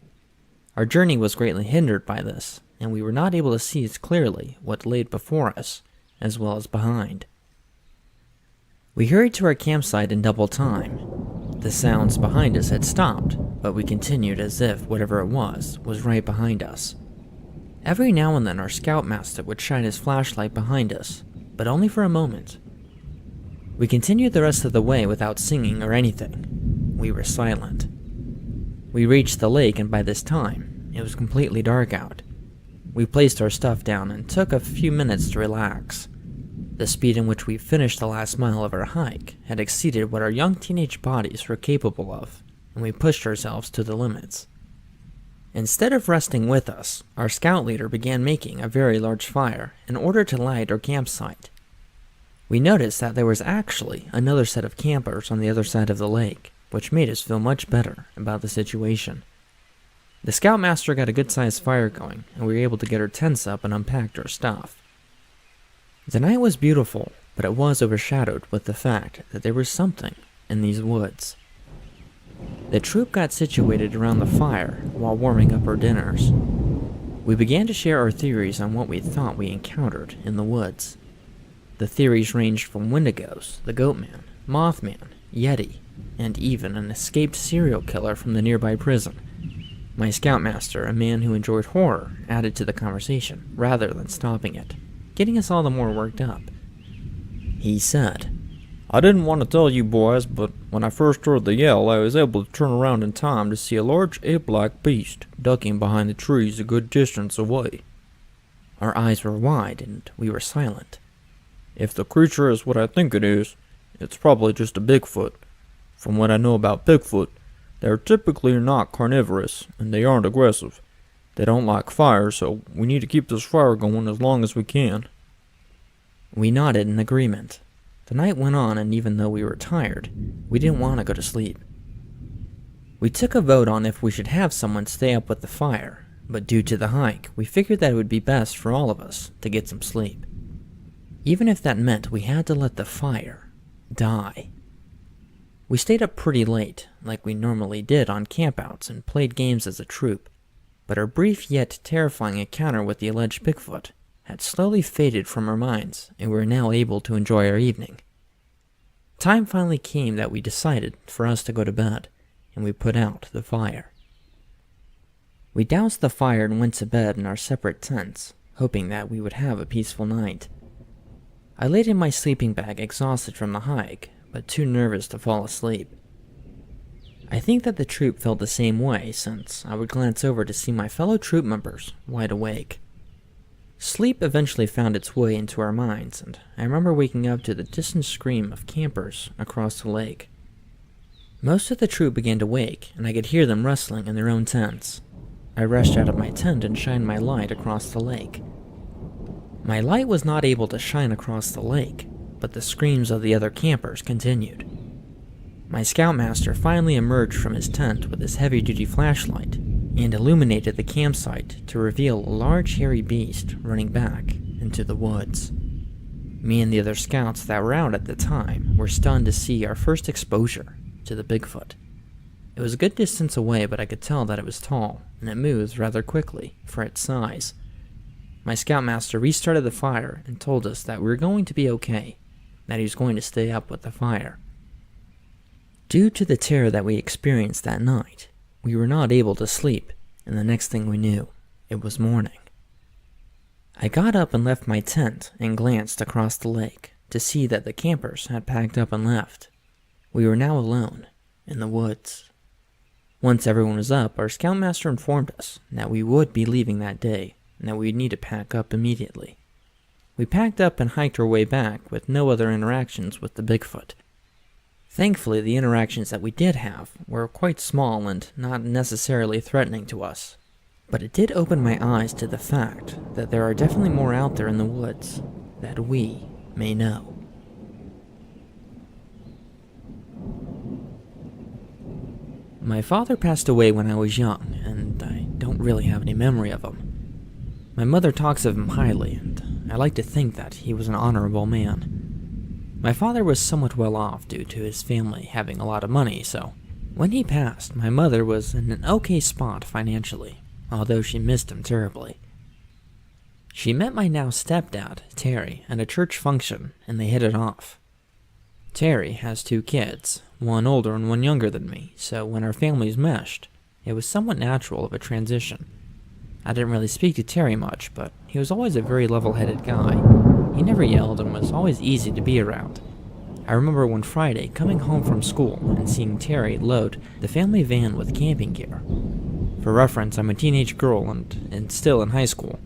Our journey was greatly hindered by this, and we were not able to see as clearly what lay before us, as well as behind. We hurried to our campsite in double time. The sounds behind us had stopped, but we continued as if whatever it was right behind us. Every now and then our scoutmaster would shine his flashlight behind us, but only for a moment. We continued the rest of the way without singing or anything. We were silent. We reached the lake, and by this time, it was completely dark out. We placed our stuff down and took a few minutes to relax. The speed in which we finished the last mile of our hike had exceeded what our young teenage bodies were capable of, and we pushed ourselves to the limits. Instead of resting with us, our scout leader began making a very large fire in order to light our campsite. We noticed that there was actually another set of campers on the other side of the lake, which made us feel much better about the situation. The scoutmaster got a good-sized fire going, and we were able to get our tents up and unpacked our stuff. The night was beautiful, but it was overshadowed with the fact that there was something in these woods. The troop got situated around the fire while warming up our dinners. We began to share our theories on what we thought we encountered in the woods. The theories ranged from Wendigos, the Goatman, Mothman, Yeti, and even an escaped serial killer from the nearby prison. My scoutmaster, a man who enjoyed horror, added to the conversation rather than stopping it, getting us all the more worked up. He said, "I didn't want to tell you boys, but when I first heard the yell, I was able to turn around in time to see a large ape-like beast ducking behind the trees a good distance away." Our eyes were wide and we were silent. "If the creature is what I think it is, it's probably just a Bigfoot. From what I know about Bigfoot, they're typically not carnivorous and they aren't aggressive. They don't like fire, so we need to keep this fire going as long as we can." We nodded in agreement. The night went on, and even though we were tired, we didn't want to go to sleep. We took a vote on if we should have someone stay up with the fire, but due to the hike, we figured that it would be best for all of us to get some sleep. Even if that meant we had to let the fire die. We stayed up pretty late, like we normally did on campouts, and played games as a troop, but our brief yet terrifying encounter with the alleged Bigfoot had slowly faded from our minds, and we were now able to enjoy our evening. Time finally came that we decided for us to go to bed, and we put out the fire. We doused the fire and went to bed in our separate tents, hoping that we would have a peaceful night. I laid in my sleeping bag exhausted from the hike, but too nervous to fall asleep. I think that the troop felt the same way, since I would glance over to see my fellow troop members wide awake. Sleep eventually found its way into our minds, and I remember waking up to the distant scream of campers across the lake. Most of the troop began to wake, and I could hear them wrestling in their own tents. I rushed out of my tent and shined my light across the lake. My light was not able to shine across the lake, but the screams of the other campers continued. My scoutmaster finally emerged from his tent with his heavy-duty flashlight and illuminated the campsite to reveal a large hairy beast running back into the woods. Me and the other scouts that were out at the time were stunned to see our first exposure to the Bigfoot. It was a good distance away, but I could tell that it was tall, and it moved rather quickly for its size. My scoutmaster restarted the fire and told us that we were going to be okay, that he was going to stay up with the fire. Due to the terror that we experienced that night, we were not able to sleep, and the next thing we knew, it was morning. I got up and left my tent and glanced across the lake to see that the campers had packed up and left. We were now alone in the woods. Once everyone was up, our scoutmaster informed us that we would be leaving that day and that we would need to pack up immediately. We packed up and hiked our way back with no other interactions with the Bigfoot. Thankfully, the interactions that we did have were quite small and not necessarily threatening to us. But it did open my eyes to the fact that there are definitely more out there in the woods that we may know. My father passed away when I was young, and I don't really have any memory of him. My mother talks of him highly, and I like to think that he was an honorable man. My father was somewhat well off due to his family having a lot of money, so when he passed, my mother was in an okay spot financially, although she missed him terribly. She met my now stepdad, Terry, at a church function, and they hit it off. Terry has 2 kids, one older and one younger than me, so when our families meshed, it was somewhat natural of a transition. I didn't really speak to Terry much, but he was always a very level-headed guy. He never yelled and was always easy to be around. I remember one Friday coming home from school and seeing Terry load the family van with camping gear. For reference, I'm a teenage girl and still in high school.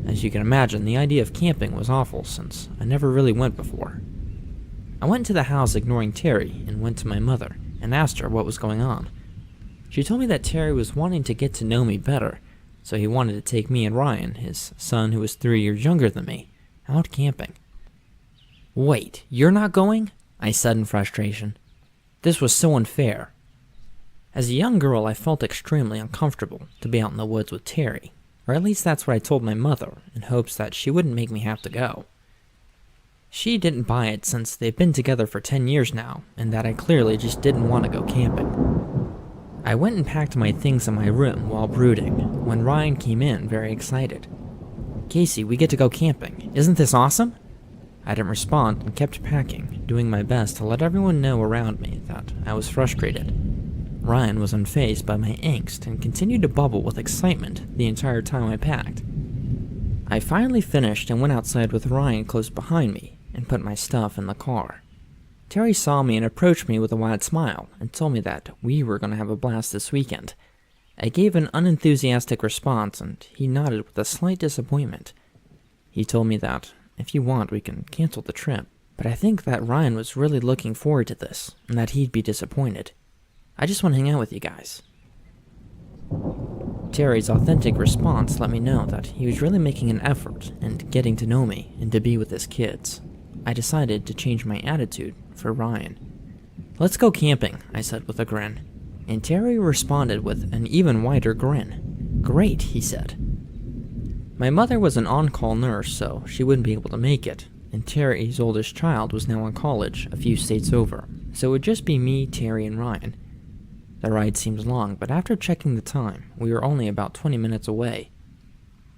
As you can imagine, the idea of camping was awful since I never really went before. I went to the house ignoring Terry and went to my mother and asked her what was going on. She told me that Terry was wanting to get to know me better, so he wanted to take me and Ryan, his son who was 3 years younger than me, out camping. "Wait, you're not going?" I said in frustration. This was so unfair. As a young girl, I felt extremely uncomfortable to be out in the woods with Terry, or at least that's what I told my mother, in hopes that she wouldn't make me have to go. She didn't buy it since they've been together for 10 years now, and that I clearly just didn't want to go camping. I went and packed my things in my room while brooding, when Ryan came in very excited. "Casey, we get to go camping. Isn't this awesome?" I didn't respond and kept packing, doing my best to let everyone know around me that I was frustrated. Ryan was unfazed by my angst and continued to bubble with excitement the entire time I packed. I finally finished and went outside with Ryan close behind me and put my stuff in the car. Terry saw me and approached me with a wide smile and told me that we were going to have a blast this weekend. I gave an unenthusiastic response and he nodded with a slight disappointment. He told me that, if you want, we can cancel the trip, but I think that Ryan was really looking forward to this and that he'd be disappointed. I just want to hang out with you guys. Terry's authentic response let me know that he was really making an effort and getting to know me and to be with his kids. I decided to change my attitude for Ryan. "Let's go camping," I said with a grin. And Terry responded with an even wider grin. "Great," he said. My mother was an on-call nurse, so she wouldn't be able to make it, and Terry's oldest child was now in college a few states over, so it would just be me, Terry, and Ryan. The ride seemed long, but after checking the time, we were only about 20 minutes away.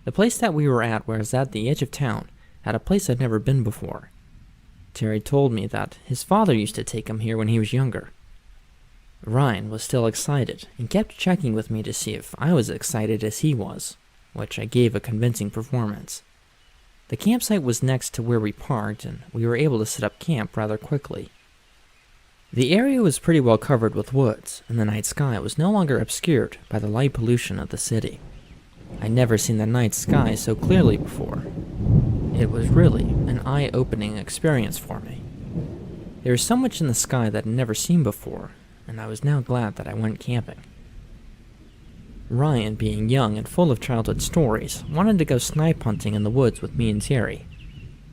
The place that we were at was at the edge of town, at a place I'd never been before. Terry told me that his father used to take him here when he was younger. Ryan was still excited and kept checking with me to see if I was excited as he was, which I gave a convincing performance. The campsite was next to where we parked, and we were able to set up camp rather quickly. The area was pretty well covered with woods, and the night sky was no longer obscured by the light pollution of the city. I'd never seen the night sky so clearly before. It was really an eye-opening experience for me. There was so much in the sky that I'd never seen before, and I was now glad that I went camping. Ryan, being young and full of childhood stories, wanted to go snipe hunting in the woods with me and Terry.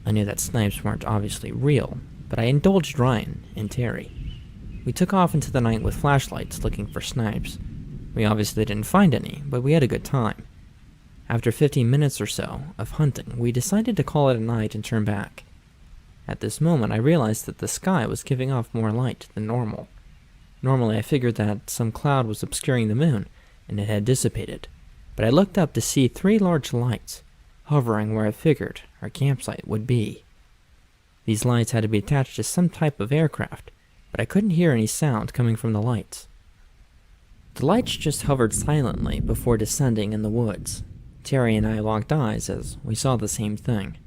I knew that snipes weren't obviously real, but I indulged Ryan and Terry. We took off into the night with flashlights looking for snipes. We obviously didn't find any, but we had a good time. After 15 minutes or so of hunting, we decided to call it a night and turn back. At this moment, I realized that the sky was giving off more light than normal. Normally, I figured that some cloud was obscuring the moon, and it had dissipated, but I looked up to see 3 large lights, hovering where I figured our campsite would be. These lights had to be attached to some type of aircraft, but I couldn't hear any sound coming from the lights. The lights just hovered silently before descending in the woods. Terry and I locked eyes as we saw the same thing.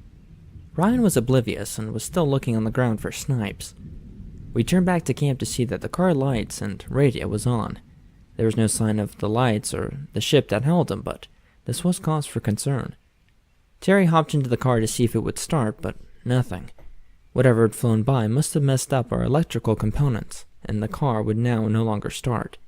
Ryan was oblivious and was still looking on the ground for snipes. We turned back to camp to see that the car lights and radio was on. There was no sign of the lights or the ship that held them, but this was cause for concern. Terry hopped into the car to see if it would start, but nothing. Whatever had flown by must have messed up our electrical components, and the car would now no longer start.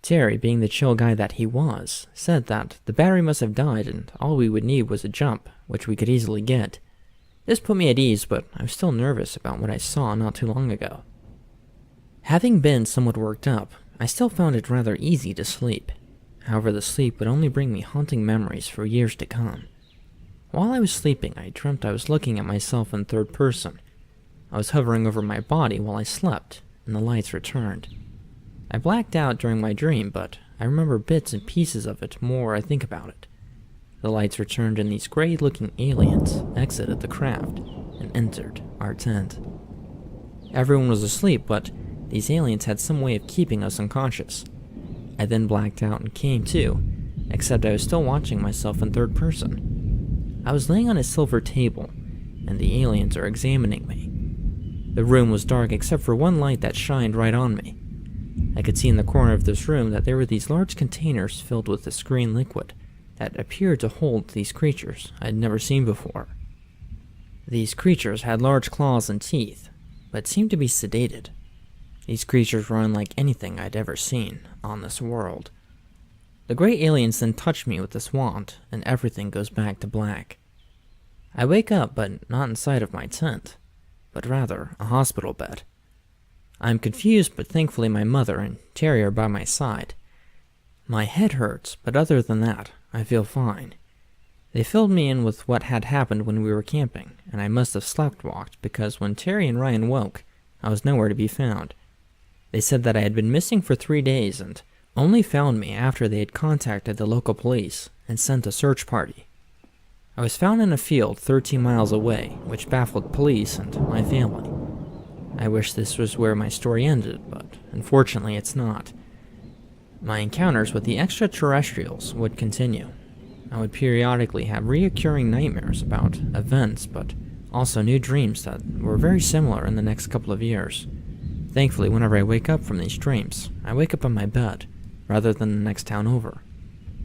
Terry, being the chill guy that he was, said that the battery must have died and all we would need was a jump, which we could easily get. This put me at ease, but I was still nervous about what I saw not too long ago. Having been somewhat worked up, I still found it rather easy to sleep. However, the sleep would only bring me haunting memories for years to come. While I was sleeping, I dreamt I was looking at myself in third person. I was hovering over my body while I slept, and the lights returned. I blacked out during my dream, but I remember bits and pieces of it more I think about it. The lights returned and these gray-looking aliens exited the craft and entered our tent. Everyone was asleep, but these aliens had some way of keeping us unconscious. I then blacked out and came to, except I was still watching myself in third person. I was laying on a silver table, and the aliens are examining me. The room was dark except for one light that shined right on me. I could see in the corner of this room that there were these large containers filled with this green liquid that appeared to hold these creatures I had never seen before. These creatures had large claws and teeth, but seemed to be sedated. These creatures were unlike anything I'd ever seen on this world. The gray aliens then touch me with this wand, and everything goes back to black. I wake up, but not inside of my tent, but rather a hospital bed. I'm confused, but thankfully my mother and Terry are by my side. My head hurts, but other than that, I feel fine. They filled me in with what had happened when we were camping, and I must have sleptwalked because when Terry and Ryan woke, I was nowhere to be found. They said that I had been missing for 3 days and only found me after they had contacted the local police and sent a search party. I was found in a field 13 miles away, which baffled police and my family. I wish this was where my story ended, but unfortunately it's not. My encounters with the extraterrestrials would continue. I would periodically have reoccurring nightmares about events, but also new dreams that were very similar in the next couple of years. Thankfully, whenever I wake up from these dreams, I wake up in my bed, rather than the next town over.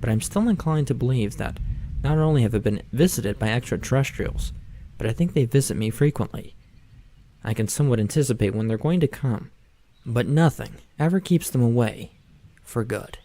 But I'm still inclined to believe that not only have I been visited by extraterrestrials, but I think they visit me frequently. I can somewhat anticipate when they're going to come, but nothing ever keeps them away for good.